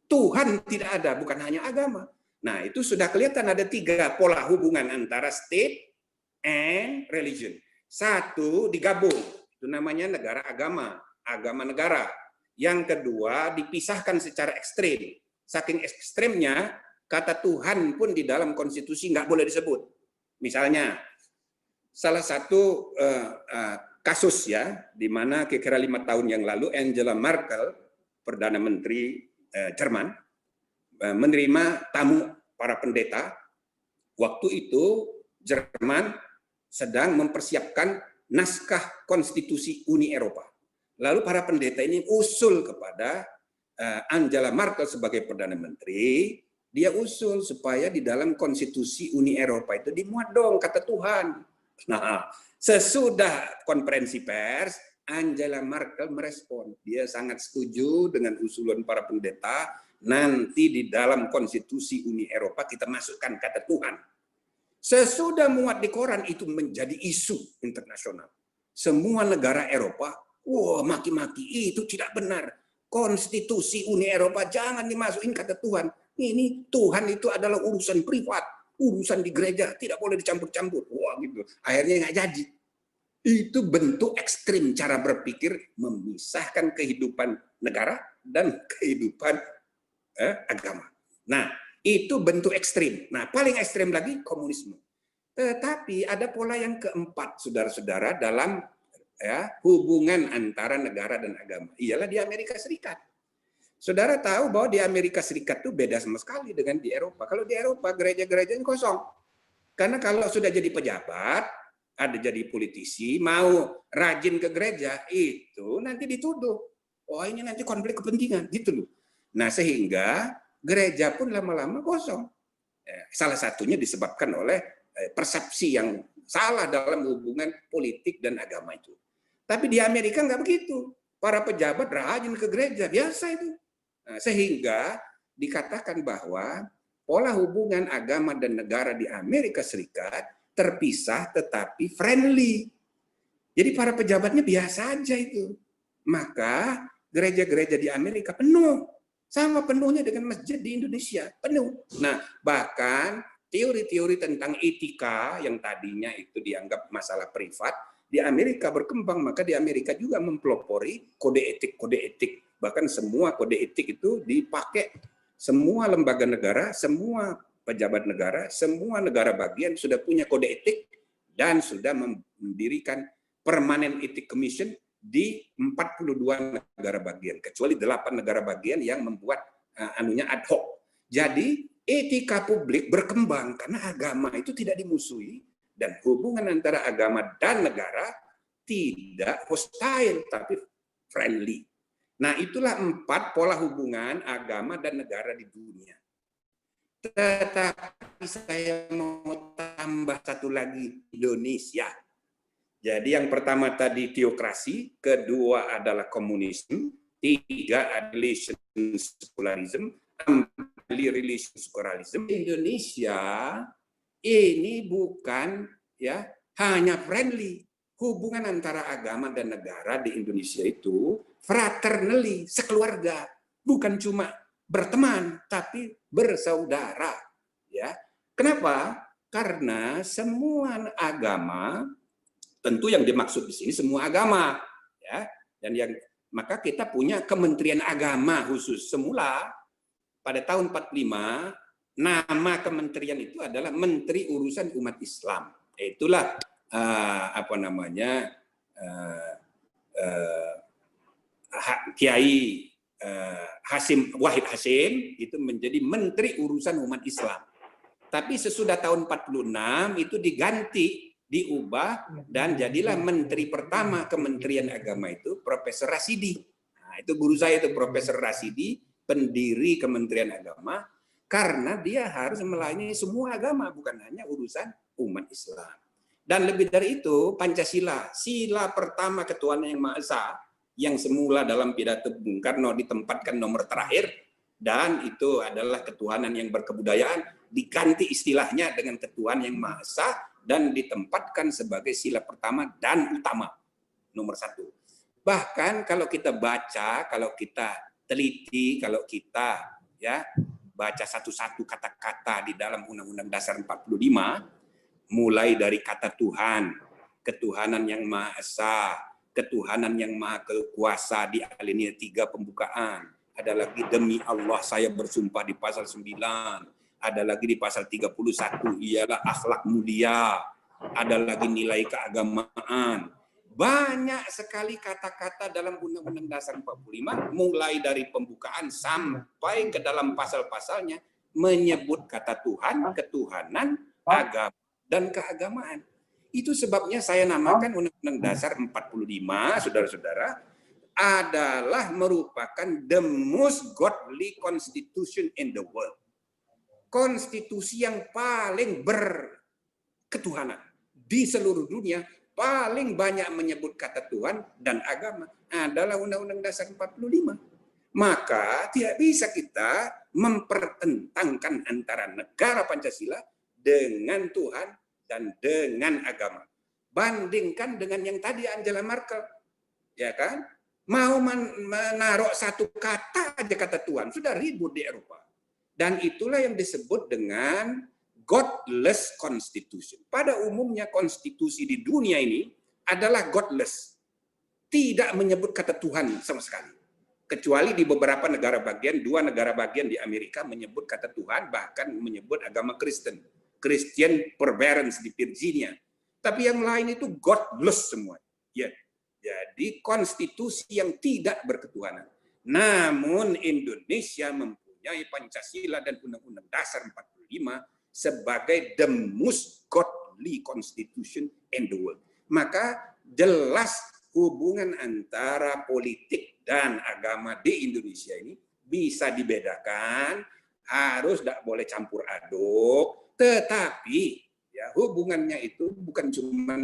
Speaker 1: Tuhan tidak ada, bukan hanya agama. Nah, itu sudah kelihatan ada 3 pola hubungan antara state and religion. Satu, digabung. Itu namanya negara agama, agama negara. Yang kedua, dipisahkan secara ekstrim. Saking ekstrimnya, kata Tuhan pun di dalam konstitusi nggak boleh disebut. Misalnya, salah satu kasus ya, di mana kira-kira 5 tahun yang lalu Angela Merkel, Perdana Menteri Jerman, menerima tamu para pendeta. Waktu itu Jerman sedang mempersiapkan naskah konstitusi Uni Eropa. Lalu para pendeta ini usul kepada Angela Merkel sebagai Perdana Menteri, dia usul supaya di dalam konstitusi Uni Eropa itu dimuat dong kata Tuhan. Nah, sesudah konferensi pers, Angela Merkel merespon. Dia sangat setuju dengan usulan para pendeta, nanti di dalam konstitusi Uni Eropa kita masukkan kata Tuhan. Sesudah muat di koran itu menjadi isu internasional. Semua negara Eropa, wah maki-maki itu tidak benar. Konstitusi Uni Eropa jangan dimasukin kata Tuhan. Ini Tuhan itu adalah urusan privat, urusan di gereja, tidak boleh dicampur-campur. Wah gitu. Akhirnya nggak jadi. Itu bentuk ekstrim cara berpikir memisahkan kehidupan negara dan kehidupan agama. Nah, itu bentuk ekstrim. Nah, paling ekstrim lagi komunisme. Tetapi ada pola yang keempat, saudara-saudara, dalam hubungan antara negara dan agama. Ialah di Amerika Serikat. Saudara tahu bahwa di Amerika Serikat itu beda sama sekali dengan di Eropa. Kalau di Eropa gereja-gerejanya kosong. Karena kalau sudah jadi pejabat, ada jadi politisi, mau rajin ke gereja, itu nanti dituduh. Oh ini nanti konflik kepentingan, gitu loh. Nah sehingga gereja pun lama-lama kosong. Salah satunya disebabkan oleh persepsi yang salah dalam hubungan politik dan agama itu. Tapi di Amerika nggak begitu. Para pejabat rajin ke gereja, biasa itu. Nah, sehingga dikatakan bahwa pola hubungan agama dan negara di Amerika Serikat terpisah tetapi friendly. Jadi para pejabatnya biasa aja itu. Maka gereja-gereja di Amerika penuh. Sama penuhnya dengan masjid di Indonesia, penuh. Nah, bahkan teori-teori tentang etika yang tadinya itu dianggap masalah privat, di Amerika berkembang, maka di Amerika juga mempelopori kode etik. Bahkan semua kode etik itu dipakai semua lembaga negara, semua pejabat negara, semua negara bagian sudah punya kode etik dan sudah mendirikan Permanent Ethics Commission di 42 negara bagian, kecuali 8 negara bagian yang membuat anunya ad hoc. Jadi etika publik berkembang karena agama itu tidak dimusuhi dan hubungan antara agama dan negara tidak hostile tapi friendly. Nah, itulah 4 pola hubungan agama dan negara di dunia. Tetapi saya mau tambah satu lagi, Indonesia. Jadi yang pertama tadi teokrasi, kedua adalah komunisme, 3 relation secularism, 4 relation secularism. Indonesia ini bukan ya hanya friendly. Hubungan antara agama dan negara di Indonesia itu fraternally, sekeluarga, bukan cuma berteman tapi bersaudara, ya. Kenapa? Karena semua agama, tentu yang dimaksud di sini semua agama, ya. Dan maka kita punya Kementerian Agama khusus. Semula pada tahun 45 nama kementerian itu adalah Menteri Urusan Umat Islam. Itulah Kiai Wahid Hasim itu menjadi Menteri Urusan Umat Islam. Tapi sesudah tahun 46 itu diganti, diubah dan jadilah menteri pertama Kementerian Agama itu Profesor Rasidi. Nah, itu guru saya itu Profesor Rasidi, pendiri Kementerian Agama, karena dia harus melayani semua agama, bukan hanya urusan umat Islam. Dan lebih dari itu, Pancasila, sila pertama ketuhanan yang Maha Esa, yang semula dalam pidato Bung Karno ditempatkan nomor terakhir, dan itu adalah ketuhanan yang berkebudayaan, diganti istilahnya dengan ketuhanan yang Maha Esa dan ditempatkan sebagai sila pertama dan utama, nomor 1. Bahkan kalau kita baca, kalau kita teliti, kalau kita baca satu-satu kata-kata di dalam Undang-Undang Dasar 45, mulai dari kata Tuhan, ketuhanan yang Maha Esa, ketuhanan yang Maha Kuasa di alinea 3 pembukaan. Ada lagi demi Allah saya bersumpah di pasal 9. Ada lagi di pasal 31 ialah akhlak mulia. Ada lagi nilai keagamaan. Banyak sekali kata-kata dalam Undang-Undang Dasar 45, mulai dari pembukaan sampai ke dalam pasal-pasalnya menyebut kata Tuhan, ketuhanan, agama, dan keagamaan. Itu sebabnya saya namakan Undang-Undang Dasar 45, saudara-saudara, adalah merupakan the most godly constitution in the world. Konstitusi yang paling berketuhanan di seluruh dunia, paling banyak menyebut kata Tuhan dan agama adalah Undang-Undang Dasar 45. Maka tidak bisa kita mempertentangkan antara negara Pancasila dengan Tuhan dan dengan agama. Bandingkan dengan yang tadi Angela Merkel, ya kan? Mau menaruh satu kata aja kata Tuhan, sudah ribut di Eropa. Dan itulah yang disebut dengan godless constitution. Pada umumnya konstitusi di dunia ini adalah godless. Tidak menyebut kata Tuhan sama sekali. Kecuali di beberapa negara bagian, 2 negara bagian di Amerika menyebut kata Tuhan, bahkan menyebut agama Kristen. Christian Forbearance di Virginia. Tapi yang lain itu godless semua. Ya. Jadi konstitusi yang tidak berketuhanan. Namun Indonesia mempunyai Pancasila dan Undang-Undang Dasar 45 sebagai the most godly constitution in the world. Maka jelas hubungan antara politik dan agama di Indonesia ini bisa dibedakan, harus tidak boleh campur aduk, tetapi ya hubungannya itu bukan cuma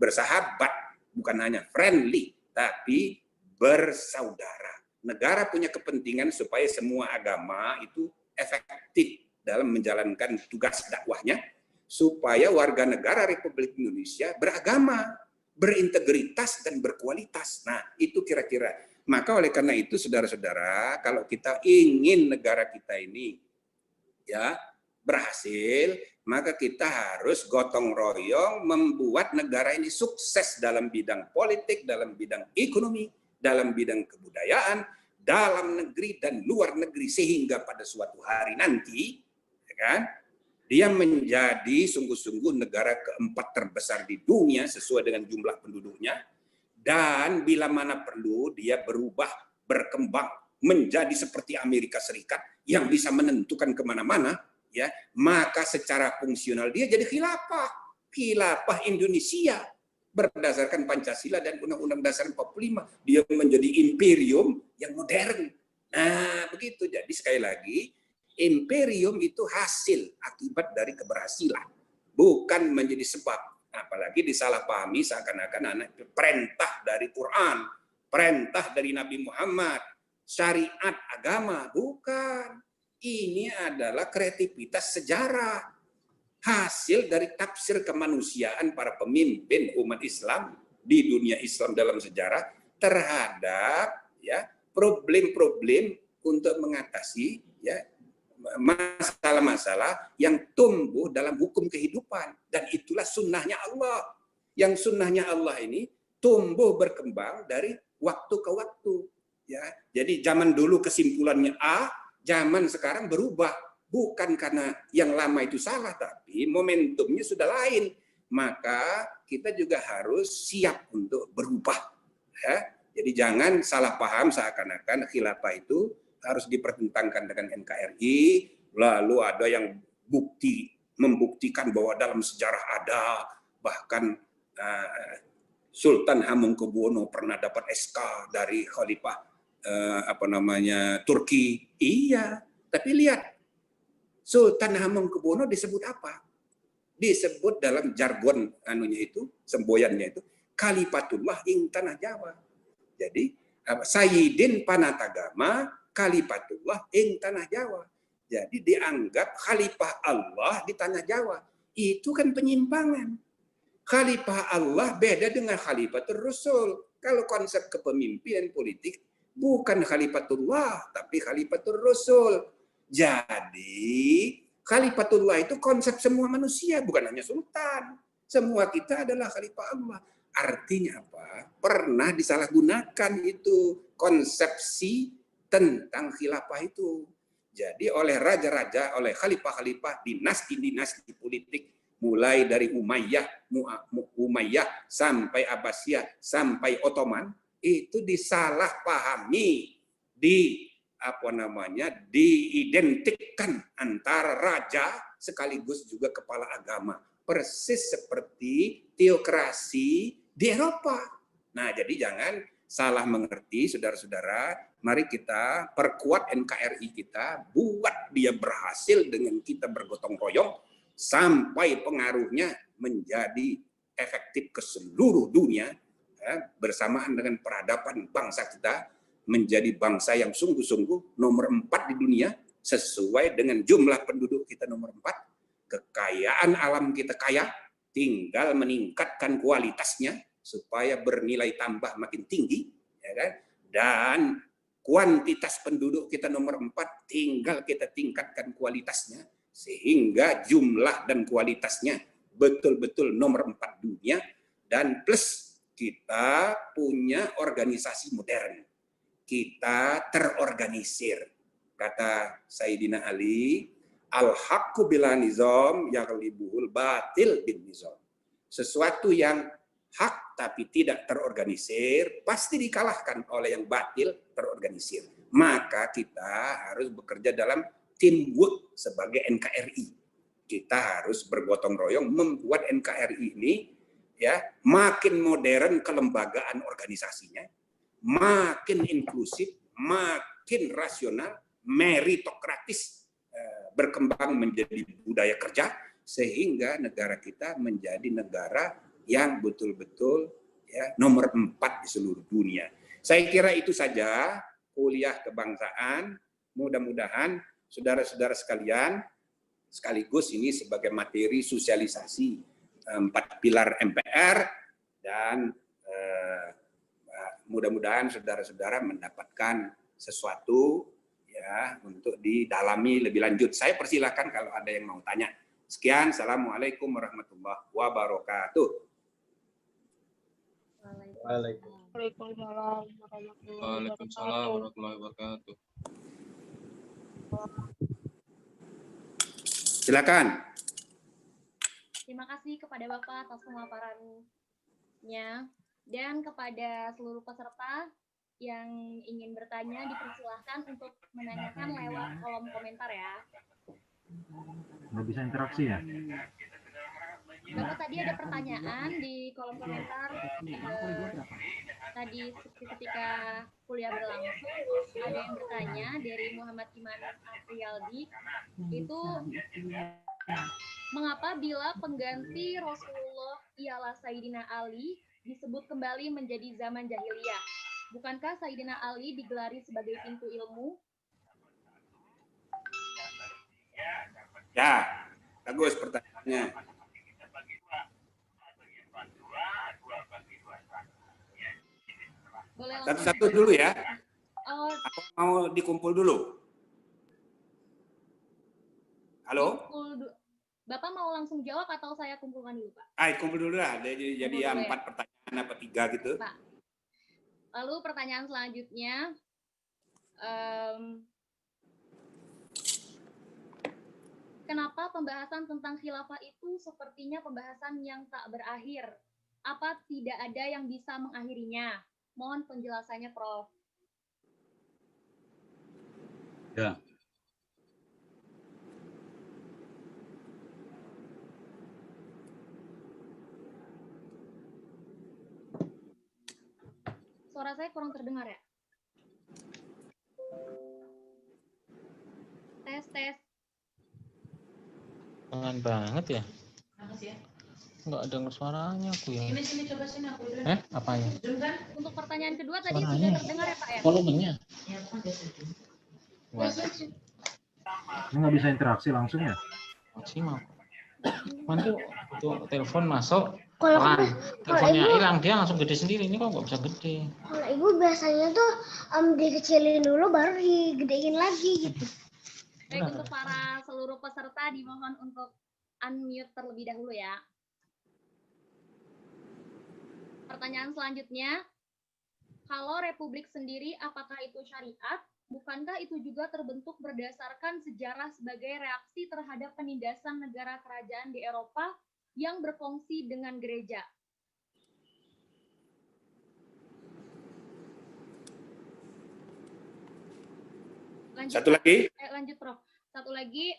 Speaker 1: bersahabat, bukan hanya friendly, tapi bersaudara. Negara punya kepentingan supaya semua agama itu efektif dalam menjalankan tugas dakwahnya, supaya warga negara Republik Indonesia beragama, berintegritas, dan berkualitas. Nah, itu kira-kira. Maka oleh karena itu, saudara-saudara, kalau kita ingin negara kita ini ya berhasil, maka kita harus gotong royong membuat negara ini sukses dalam bidang politik, dalam bidang ekonomi, dalam bidang kebudayaan, dalam negeri dan luar negeri, sehingga pada suatu hari nanti kan, dia menjadi sungguh-sungguh negara keempat terbesar di dunia sesuai dengan jumlah penduduknya, dan bila mana perlu dia berubah, berkembang menjadi seperti Amerika Serikat yang bisa menentukan kemana-mana, ya, maka secara fungsional dia jadi khilafah Indonesia berdasarkan Pancasila dan Undang-Undang Dasar 45. Dia menjadi imperium yang modern. Nah, begitu. Jadi sekali lagi, imperium itu hasil akibat dari keberhasilan, bukan menjadi sebab. Apalagi disalahpahami seakan-akan anak itu perintah dari Quran, perintah dari Nabi Muhammad, syariat agama. Bukan. Ini adalah kreativitas sejarah, hasil dari tafsir kemanusiaan para pemimpin umat Islam di dunia Islam dalam sejarah terhadap ya problem-problem untuk mengatasi ya masalah-masalah yang tumbuh dalam hukum kehidupan, dan itulah sunnahnya Allah. Yang sunnahnya Allah ini tumbuh berkembang dari waktu ke waktu. Ya, jadi zaman dulu kesimpulannya A, zaman sekarang berubah, bukan karena yang lama itu salah, tapi momentumnya sudah lain. Maka kita juga harus siap untuk berubah. Ya, jadi jangan salah paham seakan-akan khilafah itu harus dipertentangkan dengan NKRI, lalu ada yang membuktikan bahwa dalam sejarah ada, bahkan Sultan Hamengkubuwono pernah dapat SK dari Khalifah Turki. Iya, tapi lihat Sultan Hamengkubuwono disebut apa? Disebut dalam jargon semboyannya itu Khalifatullah ing Tanah Jawa. Jadi Sayyidin Panatagama Khalifatullah ing tanah Jawa. Jadi dianggap khalifah Allah di tanah Jawa. Itu kan penyimpangan. Khalifah Allah beda dengan Khalifatul Rasul. Kalau konsep kepemimpinan politik bukan Khalifatullah tapi Khalifatul Rasul. Jadi Khalifatullah itu konsep semua manusia, bukan hanya sultan. Semua kita adalah khalifah Allah. Artinya apa? Pernah disalahgunakan itu konsepsi tentang khilafah itu. Jadi oleh raja-raja, oleh khalifah-khalifah, dinasti-dinasti politik, mulai dari Umayyah sampai Abbasiyah sampai Ottoman, itu disalahpahami, diidentikan antara raja sekaligus juga kepala agama, persis seperti teokrasi di Eropa. Nah, jadi jangan salah mengerti, saudara-saudara. Mari kita perkuat NKRI kita, buat dia berhasil dengan kita bergotong royong sampai pengaruhnya menjadi efektif ke seluruh dunia, bersamaan dengan peradaban bangsa kita menjadi bangsa yang sungguh-sungguh nomor 4 di dunia, sesuai dengan jumlah penduduk kita nomor 4, kekayaan alam kita kaya, tinggal meningkatkan kualitasnya supaya bernilai tambah makin tinggi, ya kan? Dan kuantitas penduduk kita nomor 4, tinggal kita tingkatkan kualitasnya sehingga jumlah dan kualitasnya betul-betul nomor 4 dunia, dan plus kita punya organisasi modern. Kita terorganisir. Kata Sayyidina Ali, al-haqqu bila nizam yaghlibuhul batil bin nizam. Sesuatu yang hak tapi tidak terorganisir pasti dikalahkan oleh yang batil terorganisir. Maka kita harus bekerja dalam teamwork sebagai NKRI. Kita harus bergotong royong membuat NKRI ini ya makin modern kelembagaan organisasinya, makin inklusif, makin rasional, meritokratis, berkembang menjadi budaya kerja, sehingga negara kita menjadi negara yang betul-betul ya, nomor 4 di seluruh dunia. Saya kira itu saja kuliah kebangsaan. Mudah-mudahan saudara-saudara sekalian, sekaligus ini sebagai materi sosialisasi 4 pilar MPR, dan mudah-mudahan saudara-saudara mendapatkan sesuatu ya untuk didalami lebih lanjut. Saya persilahkan kalau ada yang mau tanya. Sekian, assalamualaikum warahmatullahi wabarakatuh.
Speaker 2: Waalaikumsalam warahmatullahi wabarakatuh.
Speaker 1: Silakan.
Speaker 3: Terima kasih kepada Bapak atas pemaparannya. Dan kepada seluruh peserta yang ingin bertanya, dipersilahkan untuk menanyakan lewat kolom komentar ya.
Speaker 4: Nggak bisa interaksi ya?
Speaker 3: Bapak, tadi ada pertanyaan di kolom komentar. Tadi ketika kuliah berlangsung, ada yang bertanya dari Muhammad Iman Apriyaldi, itu mengapa bila pengganti Rasulullah ialah Sayyidina Ali disebut kembali menjadi zaman jahiliyah? Bukankah Sayyidina Ali digelari sebagai pintu ilmu?
Speaker 1: Ya, bagus pertanyaannya. Satu-satu dulu ya. Aku mau dikumpul dulu. Halo?
Speaker 3: Bapak mau langsung jawab atau saya kumpulkan dulu, Pak?
Speaker 1: Kumpul dulu lah. Jadi ya 4 pertanyaan apa 3 gitu.
Speaker 3: Pak. Lalu pertanyaan selanjutnya, kenapa pembahasan tentang khilafah itu sepertinya pembahasan yang tak berakhir? Apa tidak ada yang bisa mengakhirinya? Mohon penjelasannya, Prof.
Speaker 4: Ya.
Speaker 3: Suara saya kurang terdengar ya? Tes.
Speaker 2: Tangan banget ya? Nggak dengar suaranya aku ya.
Speaker 5: Sini coba sini aku.
Speaker 2: Apanya?
Speaker 3: Untuk pertanyaan kedua tadi
Speaker 2: Suaranya.
Speaker 3: sudah terdengar ya Pak ya?
Speaker 2: Volumenya.
Speaker 5: Ya, aku kan biasa itu.
Speaker 2: Wah,
Speaker 4: Ini nggak bisa interaksi langsung ya?
Speaker 2: maksimal. Mantu tuh telepon masuk
Speaker 6: Kalau
Speaker 2: pelan. Teleponnya
Speaker 6: ibu-
Speaker 2: hilang dia langsung gede sendiri. Ini kok nggak bisa gede.
Speaker 6: Kalau ibu biasanya tuh dikecilin dulu baru digedein lagi gitu.
Speaker 3: Baik, untuk para seluruh peserta dimohon untuk unmute terlebih dahulu ya. Pertanyaan selanjutnya, kalau republik sendiri apakah itu syariat? Bukankah itu juga terbentuk berdasarkan sejarah sebagai reaksi terhadap penindasan negara kerajaan di Eropa yang berfungsi dengan gereja? Lanjut,
Speaker 1: Satu lagi.
Speaker 3: lanjut Prof. Satu lagi,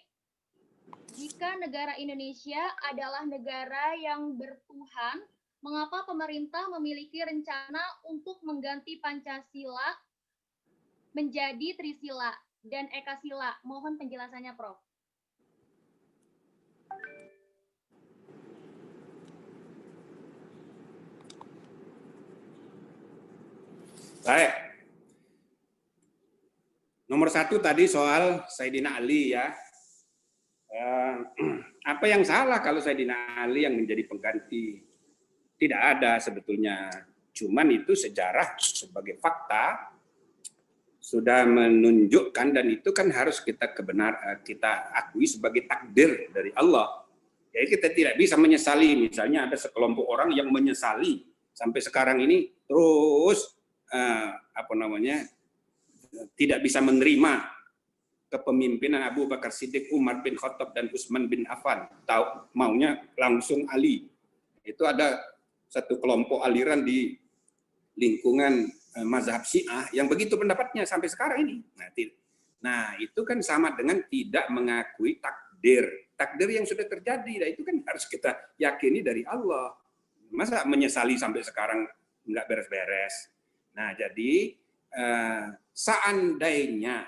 Speaker 3: jika negara Indonesia adalah negara yang bertuhan, mengapa pemerintah memiliki rencana untuk mengganti Pancasila menjadi Trisila dan Ekasila? Mohon penjelasannya, Prof.
Speaker 1: Baik. Nomor 1 tadi soal Sayyidina Ali ya. Apa yang salah kalau Sayyidina Ali yang menjadi pengganti? Tidak ada sebetulnya. Cuman itu sejarah sebagai fakta sudah menunjukkan, dan itu kan harus kita akui sebagai takdir dari Allah. Jadi kita tidak bisa menyesali. Misalnya ada sekelompok orang yang menyesali sampai sekarang ini terus tidak bisa menerima kepemimpinan Abu Bakar Siddiq, Umar bin Khattab, dan Utsman bin Affan. Tahu maunya langsung Ali. Itu ada satu kelompok aliran di lingkungan mazhab Syiah yang begitu pendapatnya sampai sekarang ini. Nah, itu kan sama dengan tidak mengakui takdir. Takdir yang sudah terjadi, nah itu kan harus kita yakini dari Allah. Masa menyesali sampai sekarang nggak beres-beres. Nah, jadi seandainya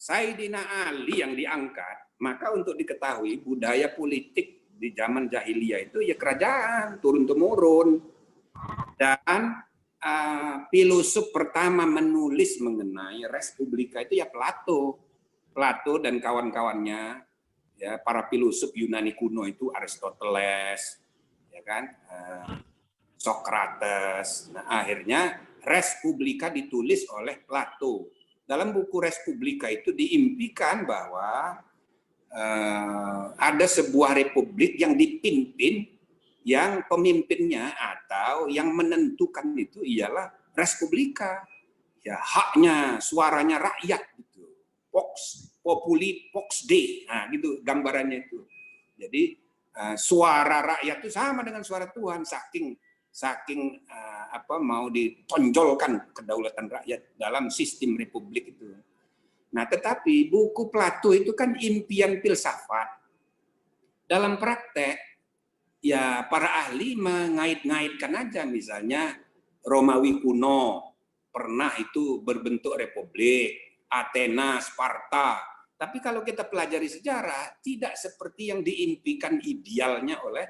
Speaker 1: Sayyidina Ali yang diangkat, maka untuk diketahui budaya politik di zaman jahiliyah itu ya kerajaan turun-temurun. Dan filosof pertama menulis mengenai Respublika itu ya Plato. Plato dan kawan-kawannya, ya para filosof Yunani kuno itu Aristoteles, ya kan, Socrates. Nah, akhirnya Respublika ditulis oleh Plato. Dalam buku Respublika itu diimpikan bahwa ada sebuah republik yang dipimpin, yang pemimpinnya atau yang menentukan itu ialah Respublika. Ya, haknya, suaranya rakyat gitu. Vox populi vox Dei. Nah, gitu gambarannya itu. Jadi suara rakyat itu sama dengan suara Tuhan, saking mau ditonjolkan kedaulatan rakyat dalam sistem republik itu. Nah, tetapi buku Plato itu kan impian filsafat. Dalam praktek, ya para ahli mengait-ngaitkan aja, misalnya Romawi kuno pernah itu berbentuk republik, Athena, Sparta. Tapi kalau kita pelajari sejarah, tidak seperti yang diimpikan idealnya oleh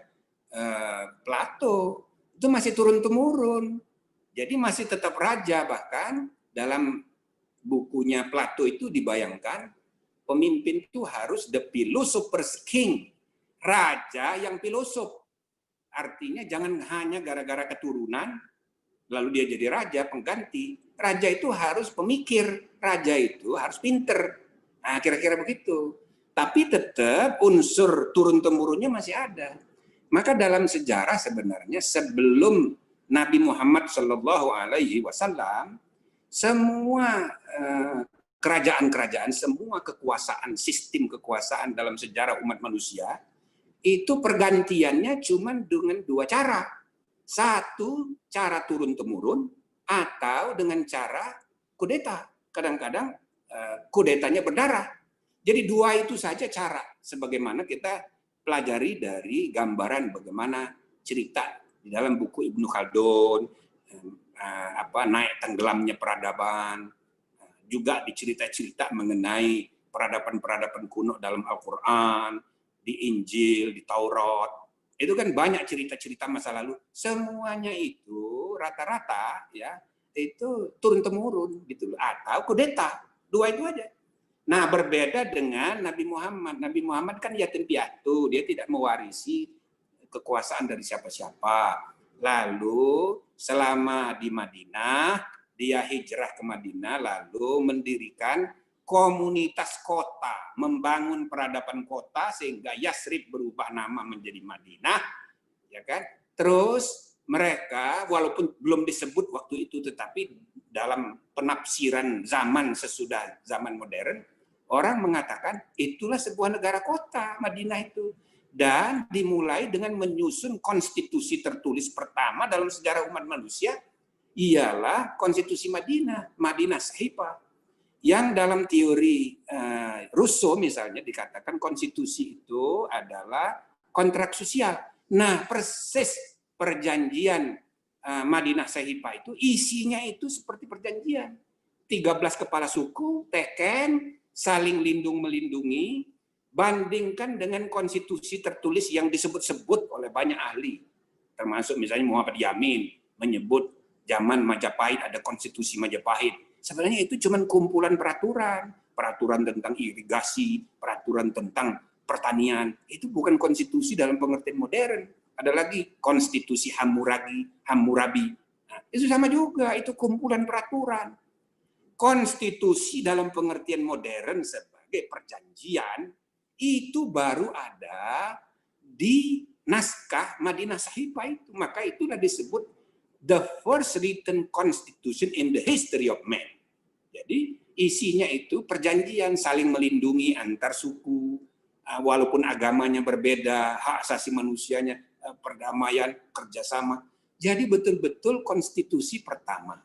Speaker 1: Plato. Itu masih turun-temurun. Jadi masih tetap raja, bahkan dalam bukunya Plato itu dibayangkan pemimpin itu harus the philosopher's king, raja yang filosof. Artinya jangan hanya gara-gara keturunan lalu dia jadi raja pengganti. Raja itu harus pemikir, raja itu harus pinter. Nah, kira-kira begitu. Tapi tetap unsur turun-temurunnya masih ada. Maka dalam sejarah sebenarnya sebelum Nabi Muhammad SAW, semua kerajaan-kerajaan, semua kekuasaan, sistem kekuasaan dalam sejarah umat manusia, itu pergantiannya cuma dengan dua cara. Satu, cara turun-temurun, atau dengan cara kudeta. Kadang-kadang kudetanya berdarah. Jadi dua itu saja cara, sebagaimana kita pelajari dari gambaran bagaimana cerita di dalam buku Ibnu Khaldun, naik tenggelamnya peradaban, juga dicerita-cerita mengenai peradaban-peradaban kuno dalam Al-Quran, di Injil, di Taurat. Itu kan banyak cerita-cerita masa lalu. Semuanya itu rata-rata ya itu turun temurun gitu loh, atau kudeta. Dua itu aja. Nah, berbeda dengan Nabi Muhammad. Nabi Muhammad kan yatim piatu, dia tidak mewarisi kekuasaan dari siapa-siapa. Lalu selama di Madinah, dia hijrah ke Madinah, lalu mendirikan komunitas kota, membangun peradaban kota sehingga Yasrib berubah nama menjadi Madinah, ya kan? Terus mereka walaupun belum disebut waktu itu, tetapi dalam penafsiran zaman sesudah zaman modern, orang mengatakan itulah sebuah negara kota Madinah itu. Dan dimulai dengan menyusun konstitusi tertulis pertama dalam sejarah umat manusia, ialah konstitusi Madinah, Madinah Sahifah. Yang dalam teori Rousseau misalnya dikatakan konstitusi itu adalah kontrak sosial. Nah, persis perjanjian Madinah Sahifah itu isinya itu seperti perjanjian. 13 kepala suku, teken, saling lindung melindungi, bandingkan dengan konstitusi tertulis yang disebut-sebut oleh banyak ahli. Termasuk misalnya Muhammad Yamin menyebut zaman Majapahit ada konstitusi Majapahit. Sebenarnya itu cuma kumpulan peraturan. Peraturan tentang irigasi, peraturan tentang pertanian. Itu bukan konstitusi dalam pengertian modern. Ada lagi konstitusi Hammurabi. Nah, itu sama juga, itu kumpulan peraturan. Konstitusi dalam pengertian modern sebagai perjanjian itu baru ada di naskah Madinah Sahifah itu. Maka itulah disebut the first written constitution in the history of man. Jadi isinya itu perjanjian saling melindungi antar suku, walaupun agamanya berbeda, hak asasi manusianya, perdamaian, kerjasama. Jadi betul-betul konstitusi pertama.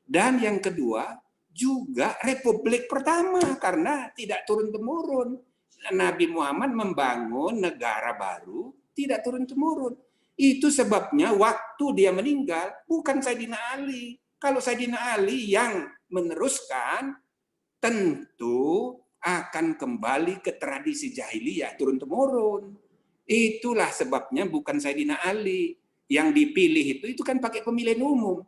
Speaker 1: Dan yang kedua juga republik pertama, karena tidak turun-temurun. Nabi Muhammad membangun negara baru tidak turun-temurun. Itu sebabnya waktu dia meninggal bukan Sayyidina Ali. Kalau Sayyidina Ali yang meneruskan, tentu akan kembali ke tradisi jahiliyah turun-temurun. Itulah sebabnya bukan Sayyidina Ali yang dipilih itu kan pakai pemilihan umum.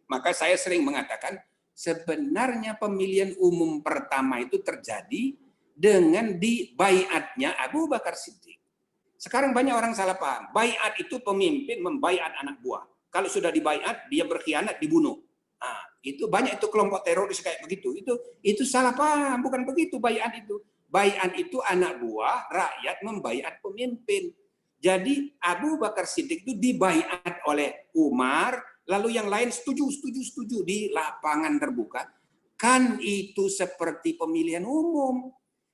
Speaker 1: Maka saya sering mengatakan sebenarnya pemilihan umum pertama itu terjadi dengan dibaiatnya Abu Bakar Siddiq. Sekarang banyak orang salah paham. Baiat itu pemimpin membaiat anak buah. Kalau sudah dibaiat, dia berkhianat, dibunuh. Nah, itu banyak itu kelompok teroris kayak begitu. Itu salah paham, bukan begitu baiat itu. Baiat itu anak buah, rakyat membaiat pemimpin. Jadi Abu Bakar Siddiq itu dibaiat oleh Umar, lalu yang lain setuju di lapangan terbuka. Kan itu seperti pemilihan umum.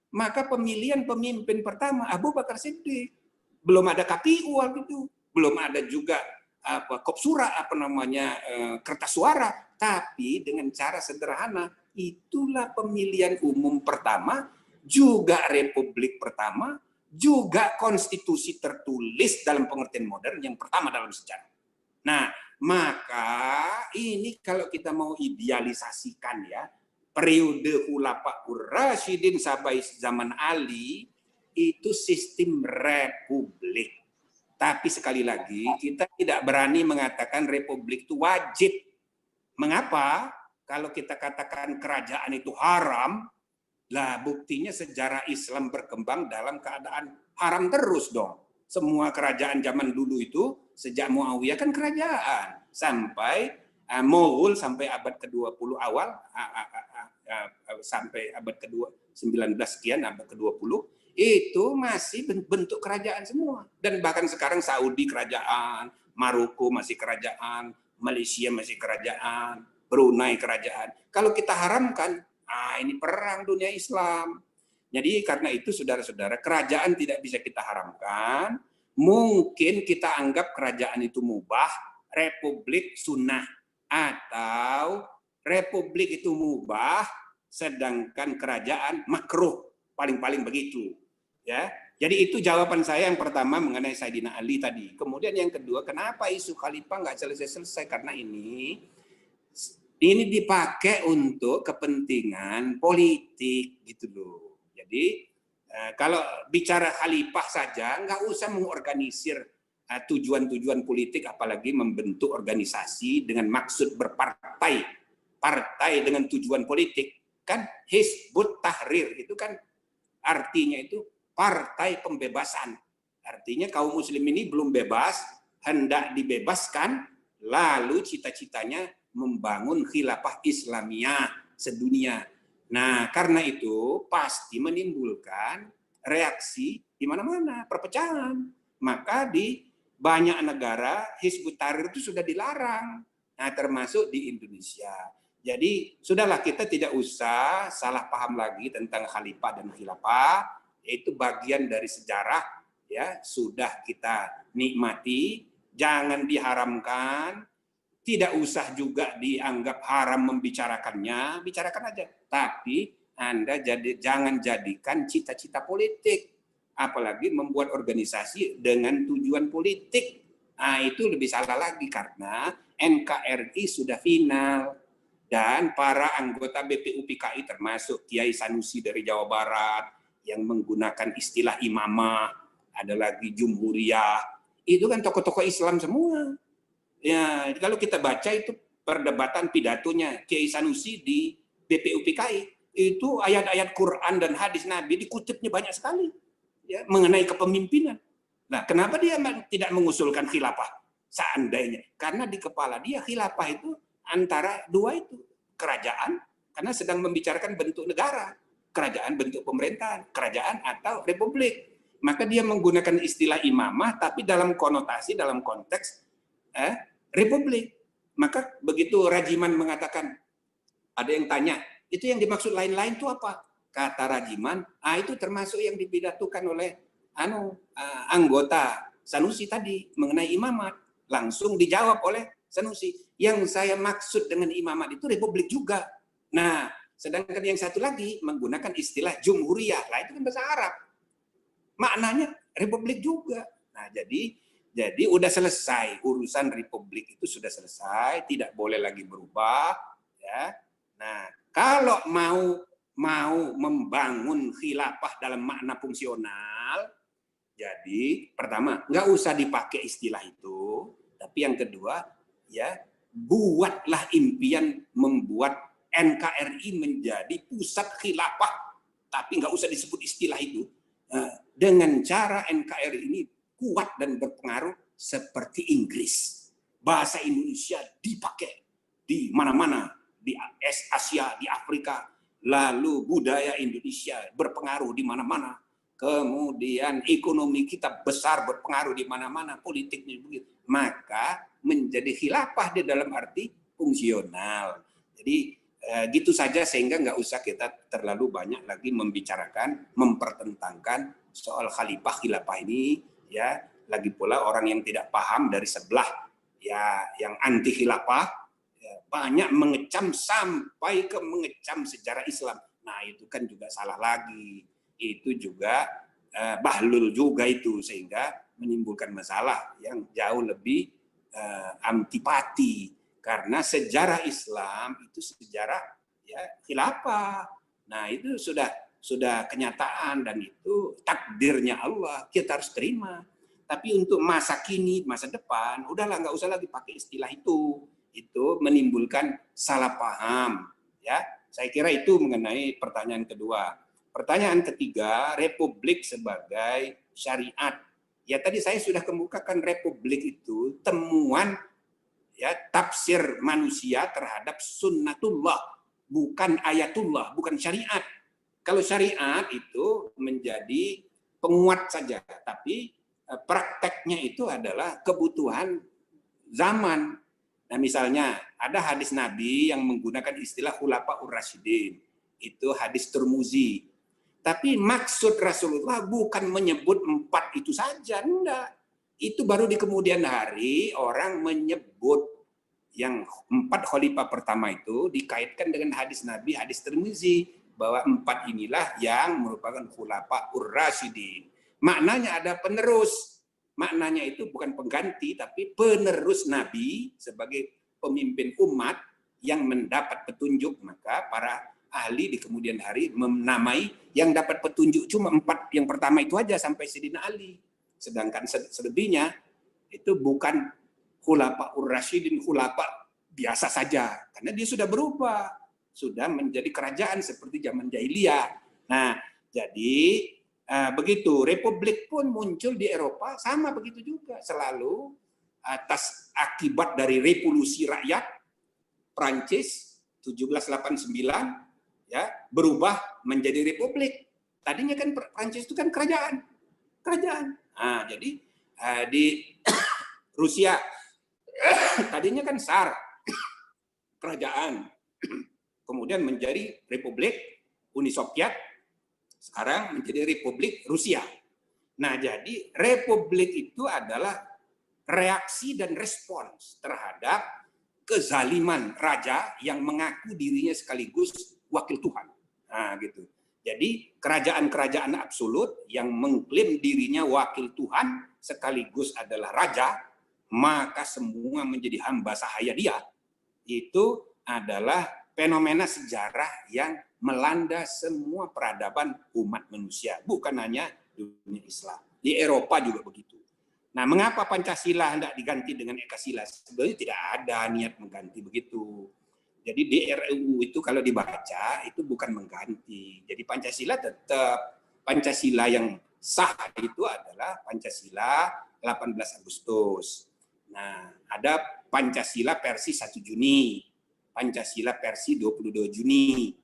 Speaker 1: Maka pemilihan pemimpin pertama Abu Bakar Siddiq. Belum ada KPU waktu itu, belum ada juga kopsura kertas suara, tapi dengan cara sederhana. Itulah pemilihan umum pertama, juga republik pertama, juga konstitusi tertulis dalam pengertian modern yang pertama dalam sejarah. Nah, maka ini kalau kita mau idealisasikan ya, periode Khulafaur Rasyidin sampai zaman Ali itu sistem republik. Tapi sekali lagi kita tidak berani mengatakan republik itu wajib. Mengapa? Kalau kita katakan kerajaan itu haram, lah buktinya sejarah Islam berkembang dalam keadaan haram terus dong. Semua kerajaan zaman dulu itu sejak Muawiyah kan kerajaan sampai Moghul sampai abad ke-20 awal sampai abad ke-19 sekian abad ke-20 itu masih bentuk kerajaan semua. Dan bahkan sekarang Saudi kerajaan, Maroko masih kerajaan, Malaysia masih kerajaan, Brunei kerajaan. Kalau kita haramkan, ini perang dunia Islam. Jadi karena itu saudara-saudara, kerajaan tidak bisa kita haramkan. Mungkin kita anggap kerajaan itu mubah, republik sunnah. Atau republik itu mubah, sedangkan kerajaan makruh. Paling-paling begitu. Ya, jadi itu jawaban saya yang pertama mengenai Sayyidina Ali tadi. Kemudian yang kedua, kenapa isu khalifah nggak selesai-selesai? Karena ini dipakai untuk kepentingan politik gitu loh. Jadi kalau bicara khalifah saja nggak usah mengorganisir tujuan-tujuan politik, apalagi membentuk organisasi dengan maksud berpartai, partai dengan tujuan politik. Kan Hizbut Tahrir itu kan artinya itu partai pembebasan. Artinya kaum muslim ini belum bebas, hendak dibebaskan, lalu cita-citanya membangun khilafah Islamiyah sedunia. Nah, karena itu pasti menimbulkan reaksi di mana-mana, perpecahan. Maka di banyak negara Hizbut Tahrir itu sudah dilarang. Nah, termasuk di Indonesia. Jadi, sudahlah kita tidak usah salah paham lagi tentang khalifah dan khilafah. Itu bagian dari sejarah, ya, sudah kita nikmati, jangan diharamkan, tidak usah juga dianggap haram membicarakannya, bicarakan aja. Tapi Anda jangan jadikan cita-cita politik, apalagi membuat organisasi dengan tujuan politik. Nah, itu lebih salah lagi karena NKRI sudah final dan para anggota BPUPKI termasuk Kiai Sanusi dari Jawa Barat yang menggunakan istilah imamah, ada lagi Jumhuriyah, itu kan tokoh-tokoh Islam semua. Ya, kalau kita baca itu perdebatan pidatonya Kiai Sanusi di BPUPKI, itu ayat-ayat Quran dan hadis Nabi dikutipnya banyak sekali, ya, mengenai kepemimpinan. Nah, kenapa dia tidak mengusulkan khilafah seandainya? Karena di kepala dia khilafah itu antara dua itu, kerajaan, karena sedang membicarakan bentuk negara, kerajaan bentuk pemerintahan, kerajaan atau republik. Maka dia menggunakan istilah imamah, tapi dalam konotasi, dalam konteks republik. Maka begitu Rajiman mengatakan, ada yang tanya, itu yang dimaksud lain-lain itu apa? Kata Rajiman, itu termasuk yang dipidatukan oleh anggota Sanusi tadi mengenai imamat. Langsung dijawab oleh Sanusi. Yang saya maksud dengan imamat itu republik juga. Nah, sedangkan yang satu lagi menggunakan istilah Jumhuriyah. Lah itu kan bahasa Arab. Maknanya republik juga. Nah, jadi udah selesai urusan republik itu sudah selesai, tidak boleh lagi berubah, ya. Nah, kalau mau membangun khilafah dalam makna fungsional, jadi pertama nggak usah dipakai istilah itu, tapi yang kedua ya buatlah impian membuat NKRI menjadi pusat khilafah, tapi nggak usah disebut istilah itu. Dengan cara NKRI ini kuat dan berpengaruh seperti Inggris. Bahasa Indonesia dipakai di mana-mana, di Asia, di Afrika, lalu budaya Indonesia berpengaruh di mana-mana. Kemudian ekonomi kita besar berpengaruh di mana-mana, politiknya begitu. Maka menjadi khilafah di dalam arti fungsional. Jadi gitu saja sehingga nggak usah kita terlalu banyak lagi membicarakan, mempertentangkan soal khalifah khilafah ini. Ya, lagi pula orang yang tidak paham dari sebelah ya yang anti khilafah ya, banyak mengecam sampai ke mengecam sejarah Islam. Nah, itu kan juga salah lagi. Itu juga bahlul juga itu sehingga menimbulkan masalah yang jauh lebih antipati karena sejarah Islam itu sejarah ya khilafah. Nah, itu sudah kenyataan dan itu takdirnya Allah, kita harus terima. Tapi untuk masa kini, masa depan, udahlah nggak usah lagi pakai istilah itu. Itu menimbulkan salah paham. Ya, saya kira itu mengenai pertanyaan kedua. Pertanyaan ketiga, republik sebagai syariat. Ya tadi saya sudah kemukakan republik itu temuan ya tafsir manusia terhadap sunnatullah, bukan ayatullah, bukan syariat. Kalau syariat itu menjadi penguat saja, tapi prakteknya itu adalah kebutuhan zaman. Nah, misalnya ada hadis Nabi yang menggunakan istilah khulafaur rasyidin. Itu hadis Tirmizi. Tapi maksud Rasulullah bukan menyebut 4 itu saja, enggak. Itu baru di kemudian hari orang menyebut yang 4 khalifah pertama itu dikaitkan dengan hadis Nabi, hadis Tirmizi. Bahwa 4 inilah yang merupakan khulafaur rasyidin. Maknanya ada penerus. Maknanya itu bukan pengganti, tapi penerus Nabi sebagai pemimpin umat yang mendapat petunjuk. Maka para ahli di kemudian hari menamai yang dapat petunjuk cuma 4 yang pertama itu aja sampai Sayyidina Ali. Sedangkan selebihnya itu bukan Khulafaur Rasyidin, khulafa biasa saja, karena dia sudah berubah, sudah menjadi kerajaan seperti zaman jahiliyah. Nah, jadi begitu. Republik pun muncul di Eropa sama begitu juga, selalu atas akibat dari revolusi rakyat Prancis 1789 ya, berubah menjadi republik. Tadinya kan Prancis itu kan kerajaan. Nah, jadi di Rusia tadinya kan Tsar, kerajaan, kemudian menjadi Republik Uni Soviet, sekarang menjadi Republik Rusia. Nah, jadi republik itu adalah reaksi dan respons terhadap kezaliman raja yang mengaku dirinya sekaligus wakil Tuhan. Nah, gitu. Jadi kerajaan-kerajaan absolut yang mengklaim dirinya wakil Tuhan sekaligus adalah raja, maka semua menjadi hamba sahaya dia. Itu adalah fenomena sejarah yang melanda semua peradaban umat manusia, bukan hanya dunia Islam. Di Eropa juga begitu. Nah, mengapa Pancasila hendak diganti dengan Ekasila? Sebenarnya tidak ada niat mengganti begitu. Jadi di RUU itu kalau dibaca itu bukan mengganti. Jadi Pancasila tetap, Pancasila yang sah itu adalah Pancasila 18 Agustus. Nah, ada Pancasila versi 1 Juni, Pancasila versi 22 Juni.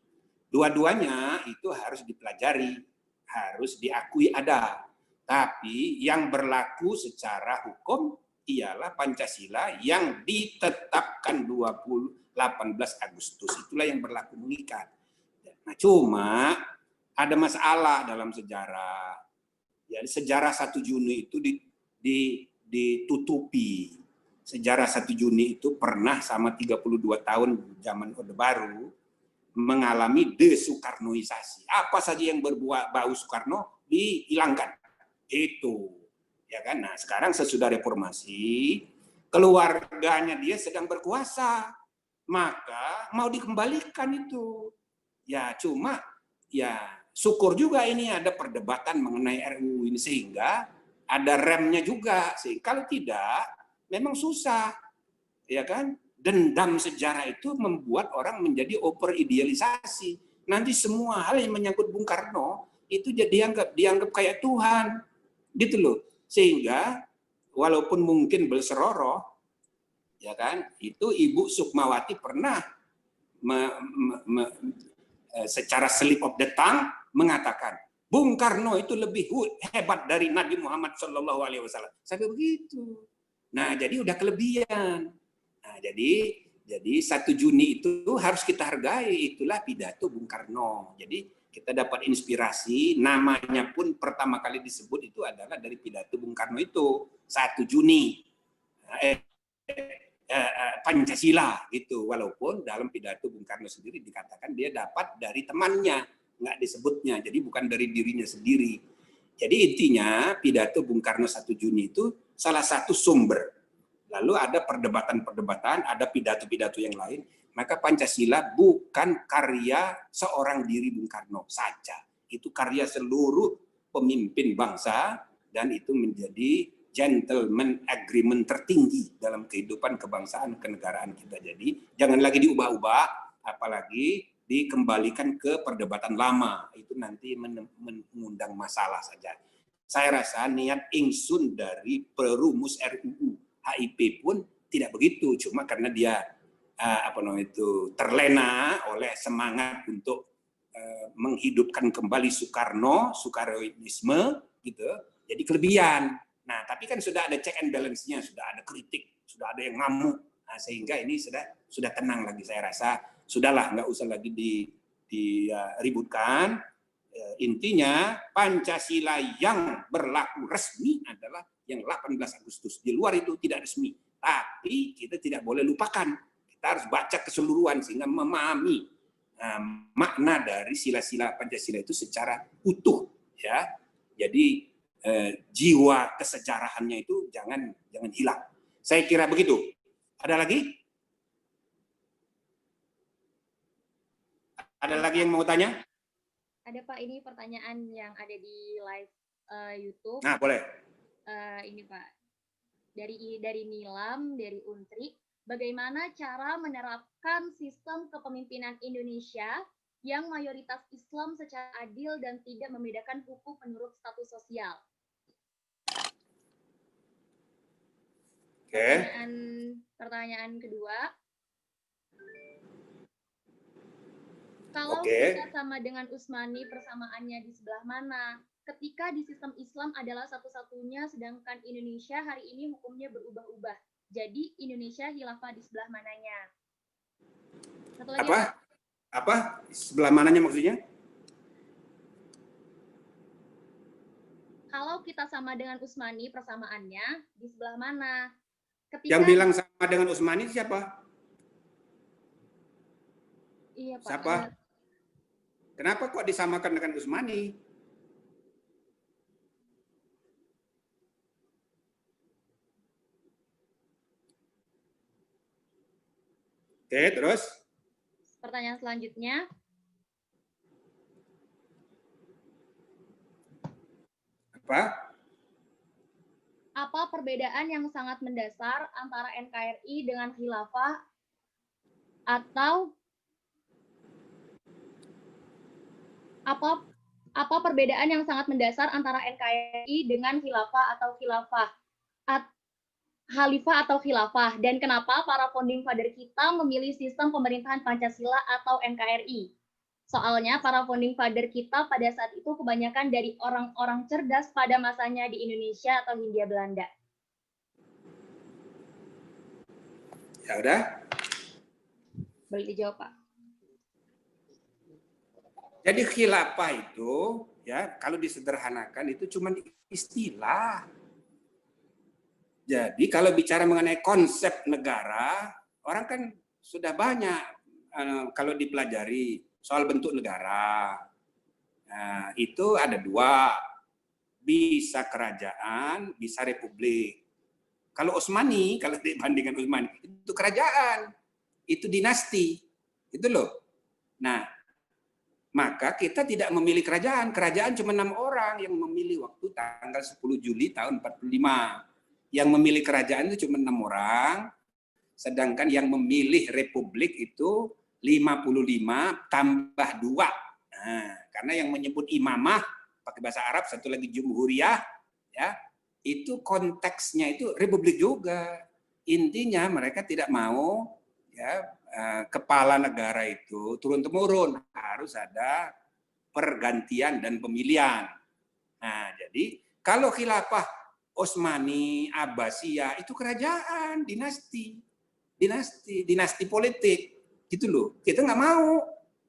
Speaker 1: Dua-duanya itu harus dipelajari, harus diakui ada. Tapi yang berlaku secara hukum ialah Pancasila yang ditetapkan 18 Agustus. Itulah yang berlaku mengikat. Nah, cuma ada masalah dalam sejarah. Ya, sejarah 1 Juni itu ditutupi. Sejarah 1 Juni itu pernah sama 32 tahun zaman Orde Baru mengalami desoekarnoisasi. Apa saja yang berbau Soekarno dihilangkan. Itu. Ya kan? Nah, sekarang sesudah reformasi, keluarganya dia sedang berkuasa. Maka mau dikembalikan itu. Ya, cuma ya syukur juga ini ada perdebatan mengenai RUU ini sehingga ada remnya juga. Kalau tidak, memang susah, ya kan? Dendam sejarah itu membuat orang menjadi over idealisasi. Nanti semua hal yang menyangkut Bung Karno itu jadi dianggap kayak Tuhan, gitu loh. Sehingga walaupun mungkin berseroroh, ya kan? Itu Ibu Sukmawati pernah secara slip of the tongue mengatakan Bung Karno itu lebih hebat dari Nabi Muhammad SAW. Sampai begitu. Nah, jadi udah kelebihan. Nah, jadi 1 Juni itu harus kita hargai. Itulah pidato Bung Karno. Jadi kita dapat inspirasi. Namanya pun pertama kali disebut itu adalah dari pidato Bung Karno itu 1 Juni. Pancasila gitu. Walaupun dalam pidato Bung Karno sendiri dikatakan dia dapat dari temannya, nggak disebutnya. Jadi bukan dari dirinya sendiri. Jadi intinya pidato Bung Karno 1 Juni itu salah satu sumber. Lalu ada perdebatan-perdebatan, ada pidato-pidato yang lain. Maka Pancasila bukan karya seorang diri Bung Karno saja. Itu karya seluruh pemimpin bangsa dan itu menjadi gentleman agreement tertinggi dalam kehidupan kebangsaan kenegaraan kita. Jadi jangan lagi diubah-ubah, apalagi dikembalikan ke perdebatan lama. Itu nanti mengundang masalah saja. Saya rasa niat ingsun dari perumus RUU HIP pun tidak begitu, cuma karena dia terlena oleh semangat untuk menghidupkan kembali Soekarnoisme gitu, jadi kelebihan. Nah, tapi kan sudah ada check and balance-nya, sudah ada kritik, sudah ada yang ngamuk, nah, sehingga ini sudah tenang lagi. Saya rasa sudahlah, nggak usah lagi diributkan. Intinya Pancasila yang berlaku resmi adalah yang 18 Agustus. Di luar itu tidak resmi. Tapi kita tidak boleh lupakan. Kita harus baca keseluruhan sehingga memahami makna dari sila-sila Pancasila itu secara utuh. Ya, jadi jiwa kesejarahannya itu jangan hilang. Saya kira begitu. Ada lagi? Ada lagi yang mau tanya?
Speaker 3: Ada Pak, ini pertanyaan yang ada di live YouTube.
Speaker 1: Nah, boleh.
Speaker 3: Ini Pak, dari Nilam, dari Untri, bagaimana cara menerapkan sistem kepemimpinan Indonesia yang mayoritas Islam secara adil dan tidak membedakan hukum menurut status sosial.
Speaker 1: Oke.
Speaker 3: Pertanyaan kedua. Kalau
Speaker 1: Oke.
Speaker 3: kita sama dengan Utsmani, persamaannya di sebelah mana? Ketika di sistem Islam adalah satu-satunya, sedangkan Indonesia hari ini hukumnya berubah-ubah. Jadi Indonesia khilafah di sebelah mananya? Satu lagi,
Speaker 1: Apa?
Speaker 3: Pak.
Speaker 1: Apa? Sebelah mananya maksudnya?
Speaker 3: Kalau kita sama dengan Utsmani, persamaannya di sebelah mana? Ketika,
Speaker 1: Yang bilang sama dengan Utsmani siapa?
Speaker 3: Iya, Pak.
Speaker 1: Siapa? Kenapa kok disamakan dengan Utsmani? Oke, terus?
Speaker 3: Pertanyaan selanjutnya.
Speaker 1: Apa?
Speaker 3: Apa perbedaan yang sangat mendasar antara NKRI dengan khilafah atau apa perbedaan yang sangat mendasar antara NKRI dengan khilafah atau khalifah atau khilafah, dan kenapa para founding father kita memilih sistem pemerintahan Pancasila atau NKRI? Soalnya para founding father kita pada saat itu kebanyakan dari orang-orang cerdas pada masanya di Indonesia atau Hindia Belanda.
Speaker 1: Ya udah.
Speaker 3: Boleh dijawab, Pak.
Speaker 1: Jadi khilafah itu, ya kalau disederhanakan itu cuma istilah. Jadi kalau bicara mengenai konsep negara, orang kan sudah banyak kalau dipelajari soal bentuk negara. Nah, itu ada dua, bisa kerajaan, bisa republik. Kalau Utsmani, kalau dibandingkan Utsmani, itu kerajaan, itu dinasti, itu loh. Nah, maka kita tidak memilih kerajaan. Kerajaan cuma 6 orang yang memilih waktu tanggal 10 Juli tahun 45. Yang memilih kerajaan itu cuma 6 orang, sedangkan yang memilih republik itu 55 tambah 2. Nah, karena yang menyebut imamah pakai bahasa Arab, satu lagi jumhuriyah, ya, itu konteksnya itu republik juga. Intinya mereka tidak mau ya kepala negara itu turun-temurun, harus ada pergantian dan pemilihan. Nah, jadi kalau khilafah Utsmani, Abbasiyah itu kerajaan, dinasti politik, gitu loh. Kita nggak mau,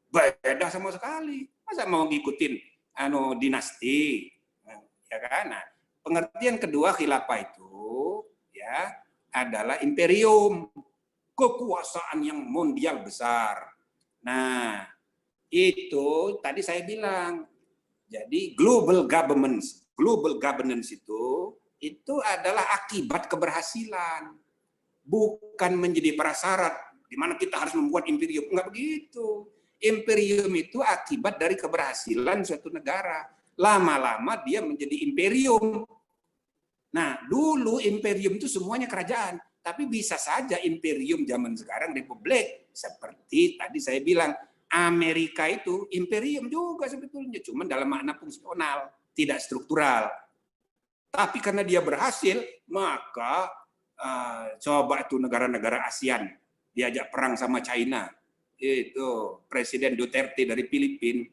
Speaker 1: beda sama sekali. Masa mau ngikutin dinasti, ya kan? Nah, pengertian kedua khilafah itu ya adalah imperium, kekuasaan yang mondial besar. Nah, itu tadi saya bilang. Jadi global governance itu adalah akibat keberhasilan, bukan menjadi prasyarat di mana kita harus membuat imperium. Enggak begitu. Imperium itu akibat dari keberhasilan suatu negara. Lama-lama dia menjadi imperium. Nah, dulu imperium itu semuanya kerajaan. Tapi bisa saja imperium zaman sekarang republik. Seperti tadi saya bilang, Amerika itu imperium juga sebetulnya. Cuma dalam makna fungsional, tidak struktural. Tapi karena dia berhasil, maka coba itu negara-negara ASEAN diajak perang sama China. Itu Presiden Duterte dari Filipina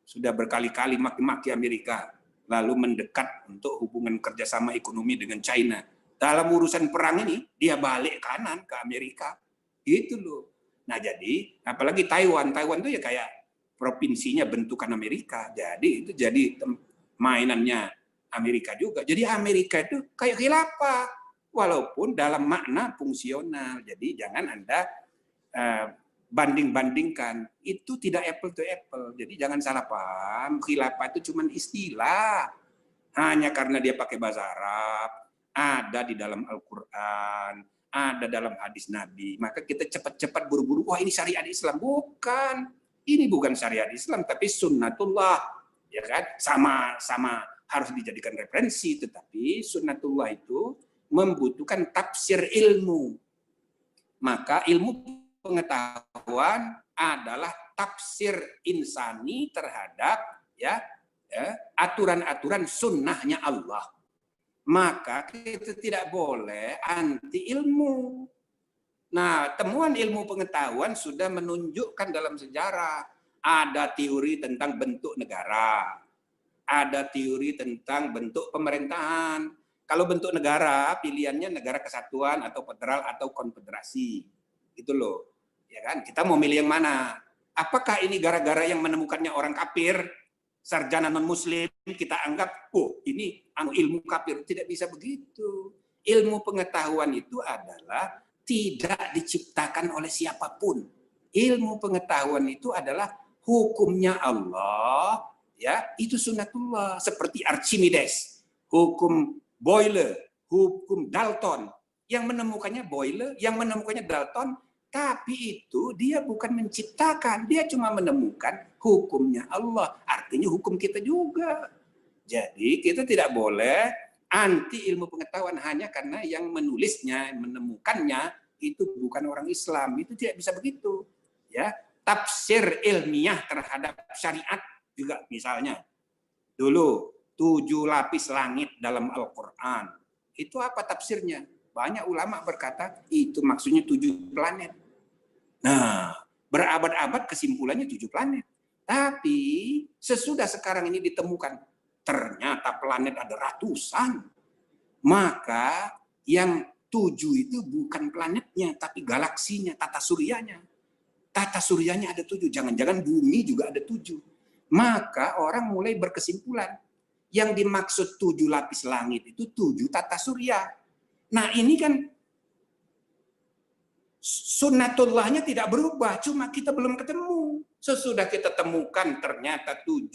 Speaker 1: sudah berkali-kali maki-maki Amerika. Lalu mendekat untuk hubungan kerjasama ekonomi dengan China. Dalam urusan perang ini, dia balik kanan ke Amerika. Gitu loh. Nah jadi, apalagi Taiwan itu ya kayak provinsinya bentukan Amerika. Jadi itu jadi mainannya Amerika juga. Jadi Amerika itu kayak khilafah. Walaupun dalam makna fungsional. Jadi jangan Anda banding-bandingkan. Itu tidak apple to apple. Jadi jangan salah paham. Khilafah itu cuma istilah. Hanya karena dia pakai bahasa Arab, ada di dalam Al-Quran, ada dalam hadis Nabi. Maka kita cepat-cepat buru-buru, wah ini syariat Islam. Bukan. Ini bukan syariat Islam, tapi sunnatullah. Ya kan? Sama harus dijadikan referensi, tetapi sunnatullah itu membutuhkan tafsir ilmu. Maka ilmu pengetahuan adalah tafsir insani terhadap aturan-aturan sunnahnya Allah. Maka kita tidak boleh anti ilmu. Nah, temuan ilmu pengetahuan sudah menunjukkan dalam sejarah ada teori tentang bentuk negara, ada teori tentang bentuk pemerintahan. Kalau bentuk negara, pilihannya negara kesatuan atau federal atau konfederasi. Itu loh. Ya kan? Kita mau milih yang mana? Apakah ini gara-gara yang menemukannya orang kafir, sarjana non-muslim, kita anggap, oh ini ilmu kafir. Tidak bisa begitu. Ilmu pengetahuan itu adalah tidak diciptakan oleh siapapun. Ilmu pengetahuan itu adalah hukumnya Allah, ya, itu sunnatullah. Seperti Archimedes, hukum Boyle, hukum Dalton. Yang menemukannya Boyle, yang menemukannya Dalton, tapi itu dia bukan menciptakan, dia cuma menemukan hukumnya Allah. Artinya hukum kita juga. Jadi kita tidak boleh anti ilmu pengetahuan hanya karena yang menulisnya, menemukannya itu bukan orang Islam. Itu tidak bisa begitu. Ya, tafsir ilmiah terhadap syariat juga misalnya. Dulu 7 lapis langit dalam Al-Quran. Itu apa tafsirnya? Banyak ulama berkata, itu maksudnya 7 planet. Nah, berabad-abad kesimpulannya 7 planet. Tapi, sesudah sekarang ini ditemukan, ternyata planet ada ratusan. Maka, yang 7 itu bukan planetnya, tapi galaksinya, tata suryanya. Tata suryanya ada 7, jangan-jangan bumi juga ada 7. Maka, orang mulai berkesimpulan, yang dimaksud 7 lapis langit itu 7 tata surya. Nah ini kan sunnatullahnya tidak berubah, cuma kita belum ketemu. Sesudah kita temukan ternyata 7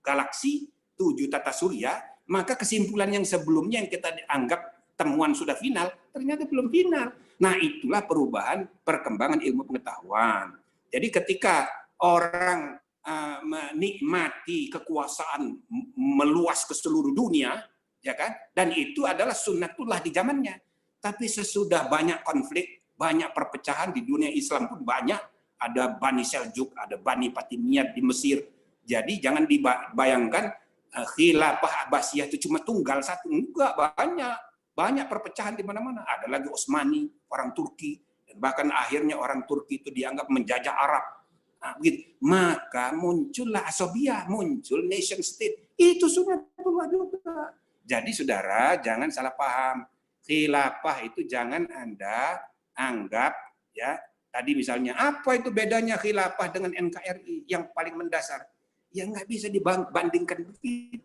Speaker 1: galaksi, 7 tata surya, maka kesimpulan yang sebelumnya yang kita anggap temuan sudah final, ternyata belum final. Nah itulah perubahan perkembangan ilmu pengetahuan. Jadi ketika orang menikmati kekuasaan meluas ke seluruh dunia, ya kan? Dan itu adalah sunnatullah di zamannya. Tapi sesudah banyak konflik, banyak perpecahan di dunia Islam pun banyak. Ada Bani Seljuk, ada Bani Fatimiyad di Mesir. Jadi jangan dibayangkan khilafah Abbasiyah itu cuma tunggal satu. Enggak, banyak perpecahan di mana-mana. Ada lagi Utsmani, orang Turki, dan bahkan akhirnya orang Turki itu dianggap menjajah Arab. Nah, maka muncullah asobiyah, muncul nation state. Itu sunnatullah juga. Jadi saudara, jangan salah paham. Khilafah itu jangan Anda anggap, ya, tadi misalnya, apa itu bedanya khilafah dengan NKRI yang paling mendasar? Ya nggak bisa dibandingkan begitu.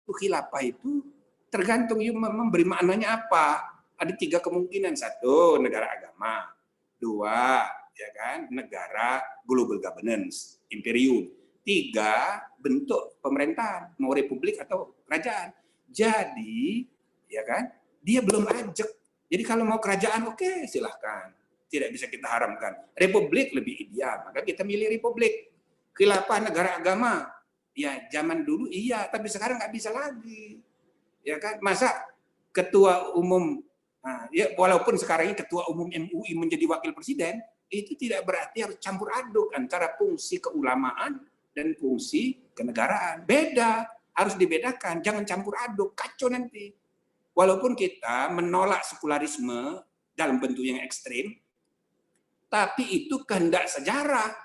Speaker 1: Khilafah itu tergantung memberi maknanya apa. Ada 3 kemungkinan. 1, negara agama. 2, ya kan, negara global governance, imperium. 3, bentuk pemerintahan, mau republik atau kerajaan. Jadi, ya kan, dia belum ajak. Jadi kalau mau kerajaan, oke, silahkan. Tidak bisa kita haramkan. Republik lebih ideal, maka kita milih republik. Khilafah negara agama, ya zaman dulu iya, tapi sekarang nggak bisa lagi. Ya kan, masa ketua umum, nah, ya walaupun sekarang ini ketua umum MUI menjadi wakil presiden, itu tidak berarti harus campur aduk antara fungsi keulamaan dan fungsi kenegaraan. Beda, harus dibedakan, jangan campur aduk, kacau nanti. Walaupun kita menolak sekularisme dalam bentuk yang ekstrim, tapi itu kehendak sejarah.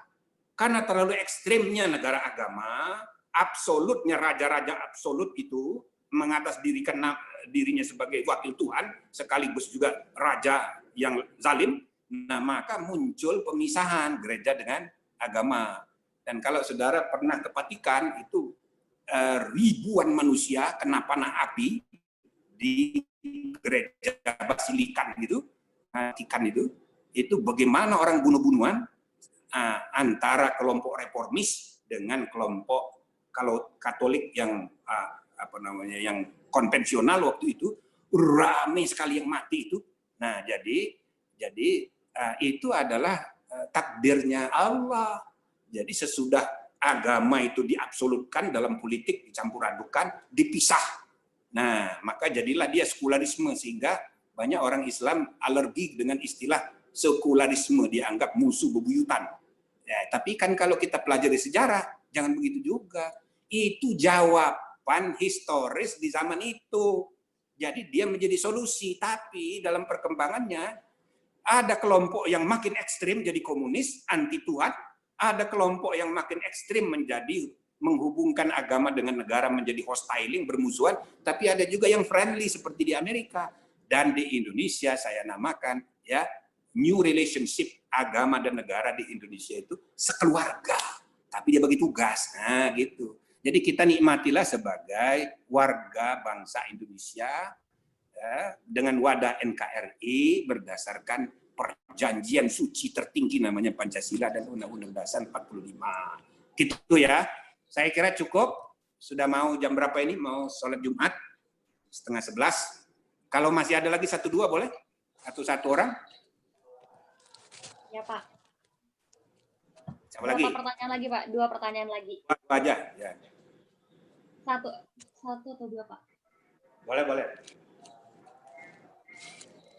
Speaker 1: Karena terlalu ekstrimnya negara agama, absolutnya raja-raja absolut itu mengatasdirikan dirinya sebagai wakil Tuhan, sekaligus juga raja yang zalim. Nah, maka muncul pemisahan gereja dengan agama. Dan kalau saudara pernah ke Vatikan, itu ribuan manusia kena panah api di gereja Basilikan gitu, Vatikan itu bagaimana orang bunuh-bunuhan antara kelompok reformis dengan kelompok kalau Katolik yang yang konvensional waktu itu, ramai sekali yang mati itu. Nah, jadi itu adalah takdirnya Allah. Jadi sesudah agama itu diabsolutkan dalam politik, dicampur adukan, dipisah. Nah, maka jadilah dia sekularisme, sehingga banyak orang Islam alergi dengan istilah sekularisme, dianggap musuh bebuyutan. Ya, tapi kan kalau kita pelajari sejarah, jangan begitu juga. Itu jawaban historis di zaman itu. Jadi dia menjadi solusi, tapi dalam perkembangannya ada kelompok yang makin ekstrim jadi komunis, anti Tuhan, ada kelompok yang makin ekstrim menjadi menghubungkan agama dengan negara menjadi hostiling, bermusuhan, tapi ada juga yang friendly seperti di Amerika. Dan di Indonesia saya namakan ya new relationship agama dan negara di Indonesia itu sekeluarga. Tapi dia bagi tugas. Nah, gitu. Jadi kita nikmatilah sebagai warga bangsa Indonesia ya, dengan wadah NKRI berdasarkan perjanjian suci tertinggi namanya Pancasila dan Undang-Undang Dasar 45. Gitu ya. Saya kira cukup. Sudah mau jam berapa ini? Mau sholat Jumat? 10:30. Kalau masih ada lagi 1-2 boleh? Atau 1 orang?
Speaker 3: Ya Pak.
Speaker 1: Siapa lagi?
Speaker 3: 2 pertanyaan lagi Pak. 2 pertanyaan lagi.
Speaker 1: 2 aja. Ya.
Speaker 3: 1 atau 2 Pak?
Speaker 1: Boleh, boleh.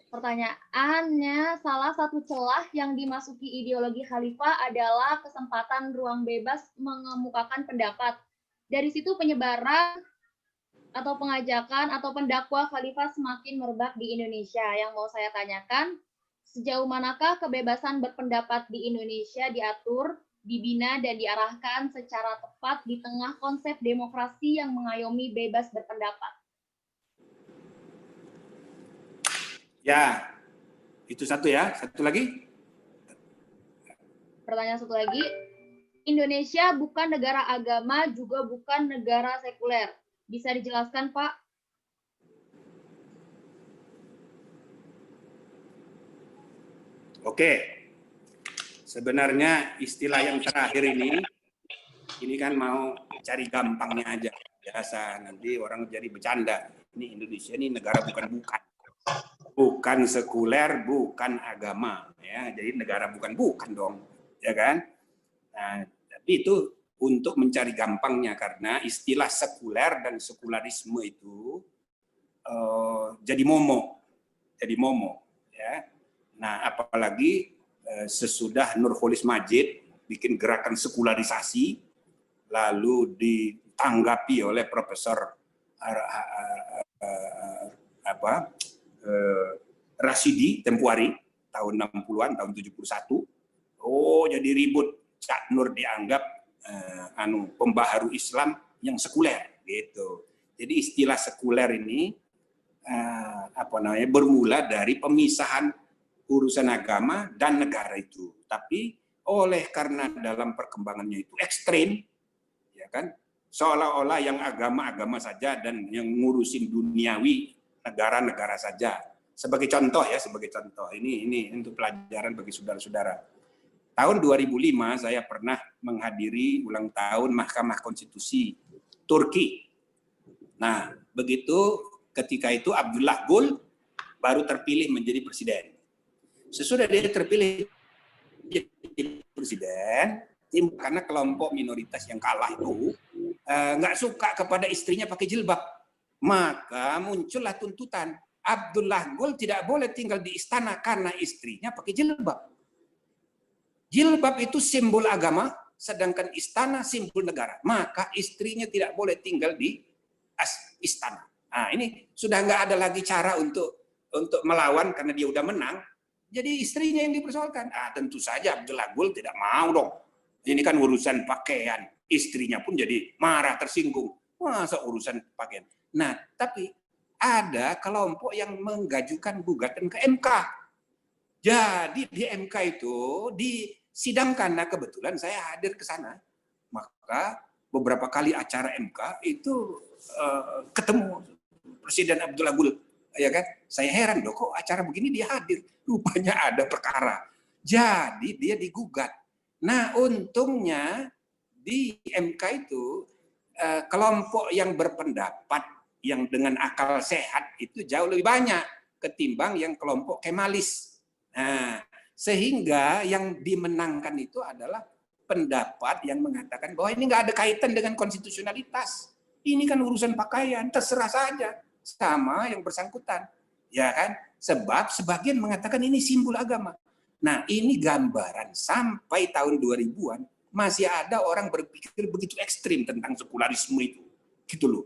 Speaker 3: Pertanyaannya, salah satu celah yang dimasuki ideologi khalifah adalah kesempatan ruang bebas mengemukakan pendapat. Dari situ penyebaran atau pengajakan atau pendakwa khalifah semakin merebak di Indonesia. Yang mau saya tanyakan, sejauh manakah kebebasan berpendapat di Indonesia diatur, dibina, dan diarahkan secara tepat di tengah konsep demokrasi yang mengayomi bebas berpendapat?
Speaker 1: Ya, itu satu ya. Satu lagi.
Speaker 3: Pertanyaan satu lagi, Indonesia bukan negara agama, juga bukan negara sekuler. Bisa dijelaskan, Pak?
Speaker 1: Oke. Sebenarnya istilah yang terakhir ini kan mau cari gampangnya aja. Biasa, nanti orang jadi bercanda. Ini Indonesia ini negara bukan-bukan. Bukan sekuler, bukan agama, ya. Jadi negara bukan-bukan dong, ya kan? Nah, tapi itu untuk mencari gampangnya karena istilah sekuler dan sekularisme itu jadi momo, ya. Nah, apalagi sesudah Nurholis Majid bikin gerakan sekularisasi, lalu ditanggapi oleh Profesor Rasidi Tempuari tahun 60-an, tahun 71. Oh, jadi ribut. Cak Nur dianggap pembaharu Islam yang sekuler gitu. Jadi istilah sekuler ini bermula dari pemisahan urusan agama dan negara itu. Tapi karena dalam perkembangannya itu ekstrim, ya kan? Seolah-olah yang agama-agama saja dan yang ngurusin duniawi negara-negara saja. Sebagai contoh ya, ini untuk pelajaran bagi saudara-saudara. Tahun 2005 saya pernah menghadiri ulang tahun Mahkamah Konstitusi Turki. Nah, begitu ketika itu Abdullah Gül baru terpilih menjadi presiden. Sesudah dia terpilih menjadi presiden, karena kelompok minoritas yang kalah itu nggak suka kepada istrinya pakai jilbab. Maka muncullah tuntutan, Abdullah Gül tidak boleh tinggal di istana karena istrinya pakai jilbab. Jilbab itu simbol agama, sedangkan istana simbol negara. Maka istrinya tidak boleh tinggal di istana. Nah, ini sudah nggak ada lagi cara untuk melawan karena dia udah menang. Jadi istrinya yang dipersoalkan. Tentu saja Abdullah Gül tidak mau dong. Ini kan urusan pakaian. Istrinya pun jadi marah, tersinggung. Masa urusan pakaian? Nah, tapi ada kelompok yang menggajukan gugatan ke MK. Jadi di MK itu disidangkan. Nah, kebetulan saya hadir ke sana. Maka beberapa kali acara MK itu ketemu Presiden Abdullah Gül. Ya kan? Saya heran loh, kok acara begini dia hadir. Rupanya ada perkara. Jadi dia digugat. Nah, untungnya di MK itu kelompok yang berpendapat yang dengan akal sehat itu jauh lebih banyak ketimbang yang kelompok Kemalis. Nah, sehingga yang dimenangkan itu adalah pendapat yang mengatakan bahwa ini nggak ada kaitan dengan konstitusionalitas. Ini kan urusan pakaian, terserah saja sama yang bersangkutan. Ya kan? Sebab sebagian mengatakan ini simbol agama. Nah, ini gambaran sampai tahun 2000-an masih ada orang berpikir begitu ekstrim tentang sekularisme itu. Gitu loh.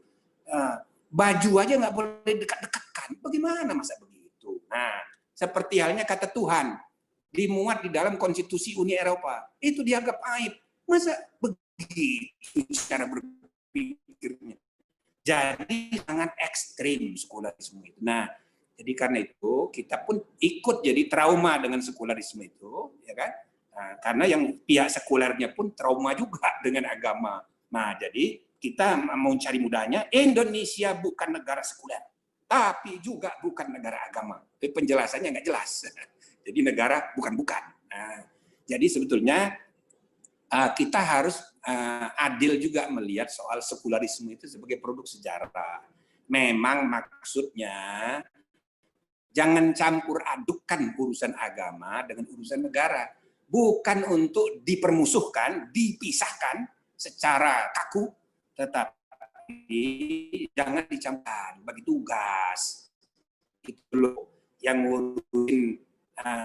Speaker 1: Baju aja nggak boleh dekat-dekatkan. Bagaimana masa begitu? Nah, seperti halnya kata Tuhan dimuat di dalam konstitusi Uni Eropa. Itu dianggap aib. Masa begitu cara berpikirnya? Jadi sangat ekstrim sekularisme itu. Nah, jadi karena itu kita pun ikut jadi trauma dengan sekularisme itu, ya kan? Nah, karena yang pihak sekulernya pun trauma juga dengan agama. Nah, jadi kita mau cari mudahnya, Indonesia bukan negara sekuler, tapi juga bukan negara agama. Itu penjelasannya nggak jelas. Jadi negara bukan-bukan. Nah, jadi sebetulnya kita harus adil juga melihat soal sekularisme itu sebagai produk sejarah. Memang maksudnya jangan campur adukkan urusan agama dengan urusan negara. Bukan untuk dipermusuhkan, dipisahkan secara kaku, tetapi jangan dicampurkan bagi tugas. Itu loh yang ngurusin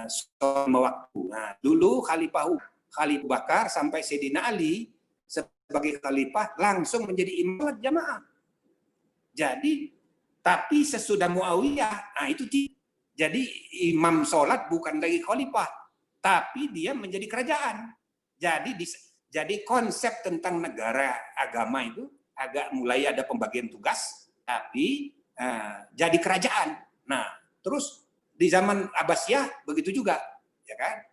Speaker 1: selama waktu. Nah, dulu Khalifah Bakar sampai Sayyidina Ali sebagai khalifah langsung menjadi imam jamaah. Jadi, tapi sesudah Muawiyah, nah itu jadi imam sholat bukan lagi khalifah, tapi dia menjadi kerajaan. Jadi konsep tentang negara agama itu agak mulai ada pembagian tugas, tapi jadi kerajaan. Nah, terus di zaman Abbasiyah begitu juga, ya kan?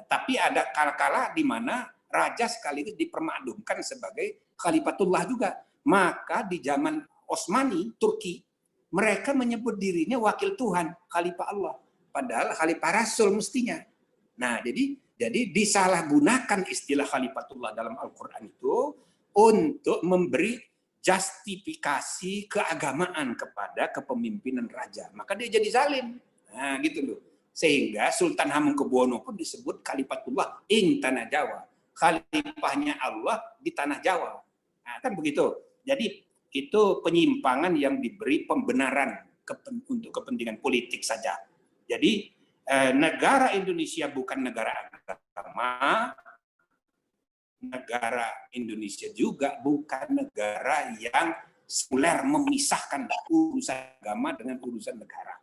Speaker 1: Tapi ada kala-kala di mana raja sekaligus dipermaklumkan sebagai khalifatullah juga. Maka di zaman Utsmani, Turki, mereka menyebut dirinya wakil Tuhan, khalifah Allah. Padahal khalifah Rasul mestinya. Nah, jadi disalahgunakan istilah khalifatullah dalam Al-Quran itu untuk memberi justifikasi keagamaan kepada kepemimpinan raja. Maka dia jadi zalim. Nah, gitu loh. Sehingga Sultan Hamengkubuwono pun disebut Khalifatullah ing Tanah Jawa. Khalifahnya Allah di Tanah Jawa. Nah, kan begitu. Jadi itu penyimpangan yang diberi pembenaran untuk kepentingan politik saja. Jadi negara Indonesia bukan negara agama. Negara Indonesia juga bukan negara yang sekuler memisahkan urusan agama dengan urusan negara.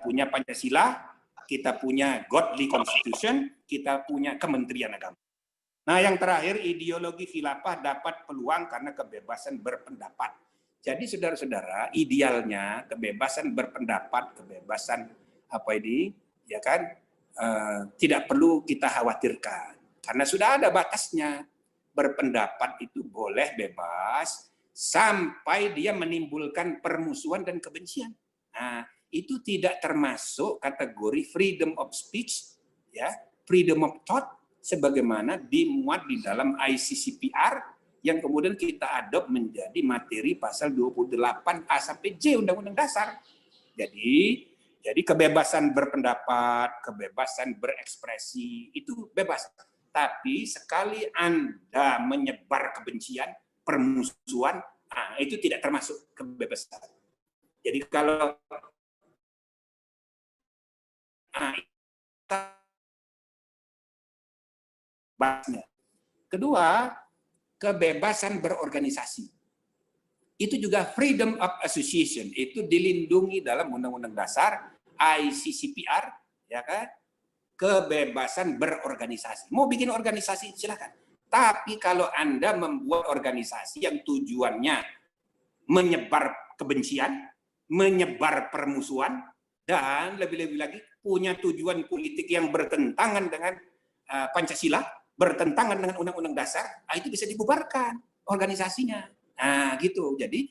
Speaker 1: Punya Pancasila, kita punya godly constitution, kita punya Kementerian Agama. Nah, yang terakhir, ideologi khilafah dapat peluang karena kebebasan berpendapat. Jadi, saudara-saudara, idealnya kebebasan berpendapat, kebebasan ya kan, tidak perlu kita khawatirkan. Karena sudah ada batasnya. Berpendapat itu boleh bebas sampai dia menimbulkan permusuhan dan kebencian. Nah, itu tidak termasuk kategori freedom of speech, ya, freedom of thought, sebagaimana dimuat di dalam ICCPR yang kemudian kita adopt menjadi materi pasal 28 A sampai J Undang-Undang Dasar. Jadi kebebasan berpendapat, kebebasan berekspresi itu bebas. Tapi sekali Anda menyebar kebencian, permusuhan, nah, itu tidak termasuk kebebasan. Jadi kalau kedua, kebebasan berorganisasi. Itu juga freedom of association, itu dilindungi dalam Undang-Undang Dasar, ICCPR, ya kan? Kebebasan berorganisasi. Mau bikin organisasi silakan. Tapi kalau Anda membuat organisasi yang tujuannya menyebar kebencian, menyebar permusuhan, dan lebih-lebih lagi punya tujuan politik yang bertentangan dengan Pancasila, bertentangan dengan Undang-Undang Dasar, itu bisa dibubarkan organisasinya. Nah, gitu. Jadi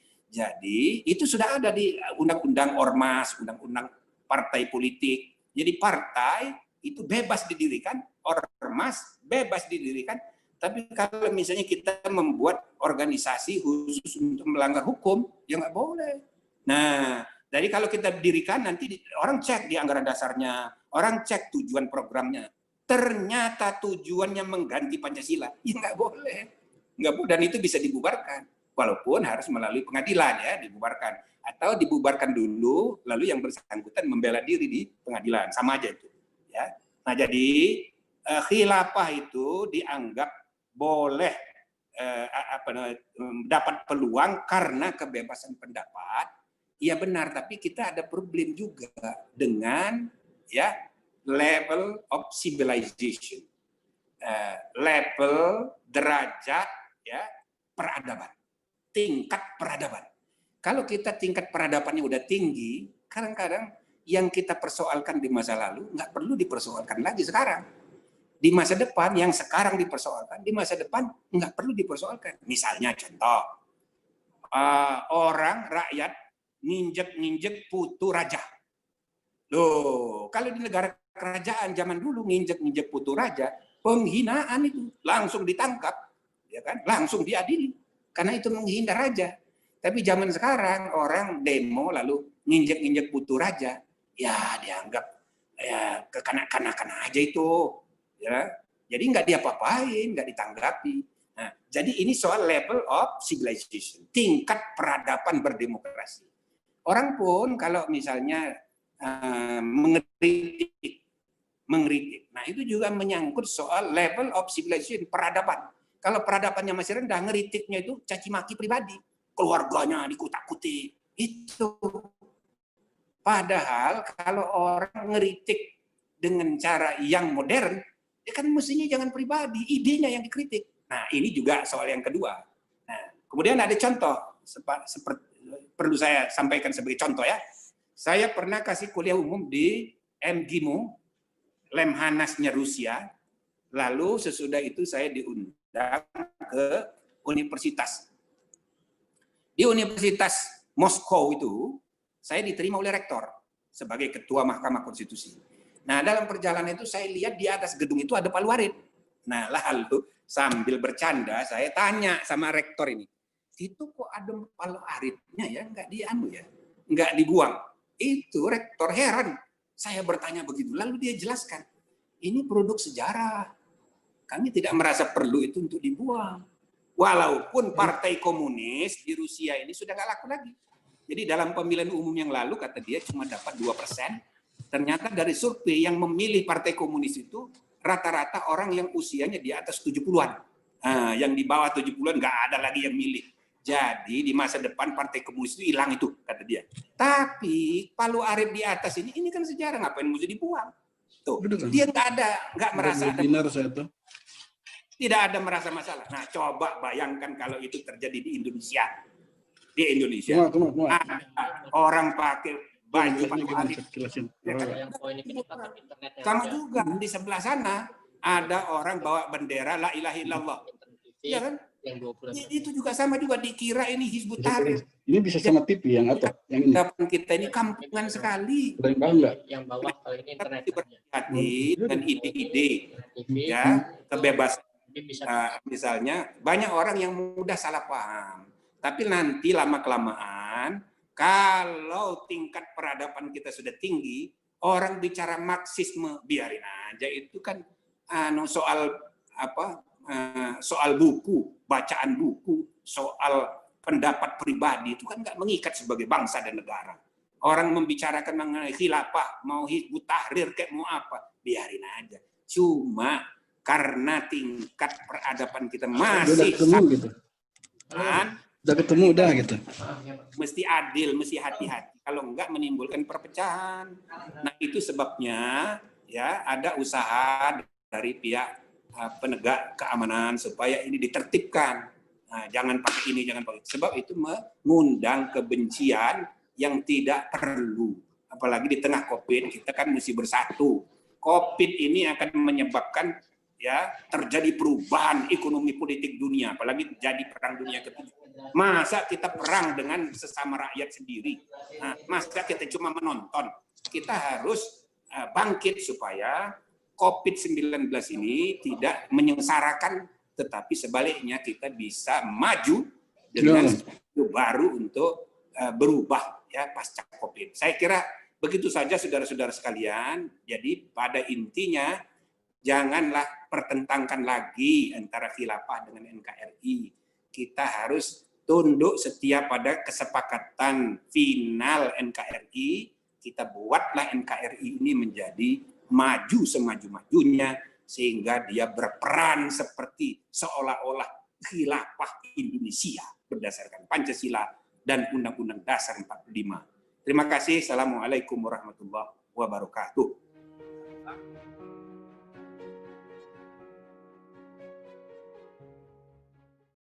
Speaker 1: itu sudah ada di Undang-Undang Ormas, Undang-Undang Partai Politik. Jadi partai itu bebas didirikan, ormas bebas didirikan. Tapi kalau misalnya kita membuat organisasi khusus untuk melanggar hukum, ya nggak boleh. Nah, jadi kalau kita dirikan nanti orang cek di anggaran dasarnya, orang cek tujuan programnya. Ternyata tujuannya mengganti Pancasila, ya nggak boleh. Nggak boleh, dan itu bisa dibubarkan. walaupun harus melalui pengadilan ya, dibubarkan atau dibubarkan dulu lalu yang bersangkutan membela diri di pengadilan, sama aja itu ya. Nah, jadi khilafah itu dianggap boleh dapat peluang karena kebebasan pendapat. Iya benar, tapi kita ada problem juga dengan ya level of civilization, level derajat ya peradaban, tingkat peradaban. Kalau kita tingkat peradabannya udah tinggi, kadang-kadang yang kita persoalkan di masa lalu nggak perlu dipersoalkan lagi sekarang. Di masa depan yang sekarang dipersoalkan, di masa depan nggak perlu dipersoalkan. Misalnya contoh, orang rakyat nginjek-nginjek putu raja. Loh, kalau di negara kerajaan zaman dulu nginjek-nginjek putu raja, penghinaan itu langsung ditangkap, ya kan? Langsung diadili karena itu menghina raja. Tapi zaman sekarang orang demo lalu nginjek-nginjek putu raja, ya dianggap ya kekanak-kanakan aja itu, ya. Jadi nggak diapa-apain, nggak ditanggapi. Nah, jadi ini soal level of civilization, tingkat peradaban berdemokrasi. Orang pun kalau misalnya mengkritik, nah itu juga menyangkut soal level of civilization, peradaban. Kalau peradabannya masih rendah, ngeritiknya itu caci maki pribadi, keluarganya dikutak-kutik, itu. Padahal kalau orang ngeritik dengan cara yang modern, ya kan mestinya jangan pribadi, idenya yang dikritik. Nah, ini juga soal yang kedua. Nah, kemudian ada contoh, perlu saya sampaikan sebagai contoh ya. Saya pernah kasih kuliah umum di MGIMO, Lemhanasnya Rusia, lalu sesudah itu saya diundang ke universitas. Di Universitas Moskow itu, saya diterima oleh rektor sebagai ketua Mahkamah Konstitusi. Nah, dalam perjalanan itu saya lihat di atas gedung itu ada palu arit. Nah, lalu sambil bercanda saya tanya sama rektor ini, itu kok ada palu aritnya ya, nggak dibuang. Itu rektor heran. Saya bertanya begitu, lalu dia jelaskan, ini produk sejarah. Kami tidak merasa perlu itu untuk dibuang. Walaupun Partai Komunis di Rusia ini sudah nggak laku lagi. Jadi dalam pemilihan umum yang lalu kata dia cuma dapat 2%. Ternyata dari survei yang memilih Partai Komunis itu rata-rata orang yang usianya di atas 70-an. Nah, yang di bawah 70-an nggak ada lagi yang milih. Jadi di masa depan Partai Komunis itu hilang itu, kata dia. Tapi palu arit di atas ini kan sejarah, ngapain mesti dibuang? Tuh, dia nggak merasa ada. Tidak ada merasa masalah. Nah, coba bayangkan kalau itu terjadi di Indonesia. Di Indonesia, ada orang pakai baju palu arit. Sama juga di sebelah sana ada orang bawa bendera la ilaha illallah. Iya kan? Itu juga sama juga dikira ini Hizbut Tahrir.
Speaker 7: Ini bisa sama TV yang atau yang ini.
Speaker 1: Depan kita ini kampungan sekali.
Speaker 7: Ada yang tahu nggak?
Speaker 2: Yang bawah kalau ini internet.
Speaker 1: Berhati dan ide-ide, ya kebebasan. Misalnya banyak orang yang mudah salah paham. Tapi nanti lama-kelamaan, kalau tingkat peradaban kita sudah tinggi, orang bicara Marxisme biarin aja, itu kan soal apa? Soal buku, bacaan buku, soal pendapat pribadi itu kan nggak mengikat sebagai bangsa dan negara. Orang membicarakan mengenai khilafah, mau Hizbut Tahrir kayak mau apa, biarin aja. Cuma karena tingkat peradaban kita masih
Speaker 7: gitu. Udah ketemu udah gitu.
Speaker 1: Mesti adil, mesti hati-hati. Kalau enggak menimbulkan perpecahan. Nah, itu sebabnya ya ada usaha dari pihak penegak keamanan supaya ini ditertibkan. Nah, jangan pakai ini, jangan pakai. Sebab itu mengundang kebencian yang tidak perlu. Apalagi di tengah Covid, kita kan mesti bersatu. Covid ini akan menyebabkan ya terjadi perubahan ekonomi politik dunia, apalagi jadi perang dunia ketiga. Masa kita perang dengan sesama rakyat sendiri? Nah, masa kita cuma menonton? Kita harus bangkit supaya COVID-19 ini tidak menyengsarakan, tetapi sebaliknya kita bisa maju dengan sesuatu baru untuk berubah ya pasca COVID. Saya kira begitu saja saudara-saudara sekalian. Jadi pada intinya janganlah pertentangkan lagi antara khilafah dengan NKRI. Kita harus tunduk setia pada kesepakatan final NKRI, kita buatlah NKRI ini menjadi maju semaju-majunya, sehingga dia berperan seperti seolah-olah khilafah Indonesia berdasarkan Pancasila dan Undang-Undang Dasar 45. Terima kasih. Assalamualaikum warahmatullahi wabarakatuh.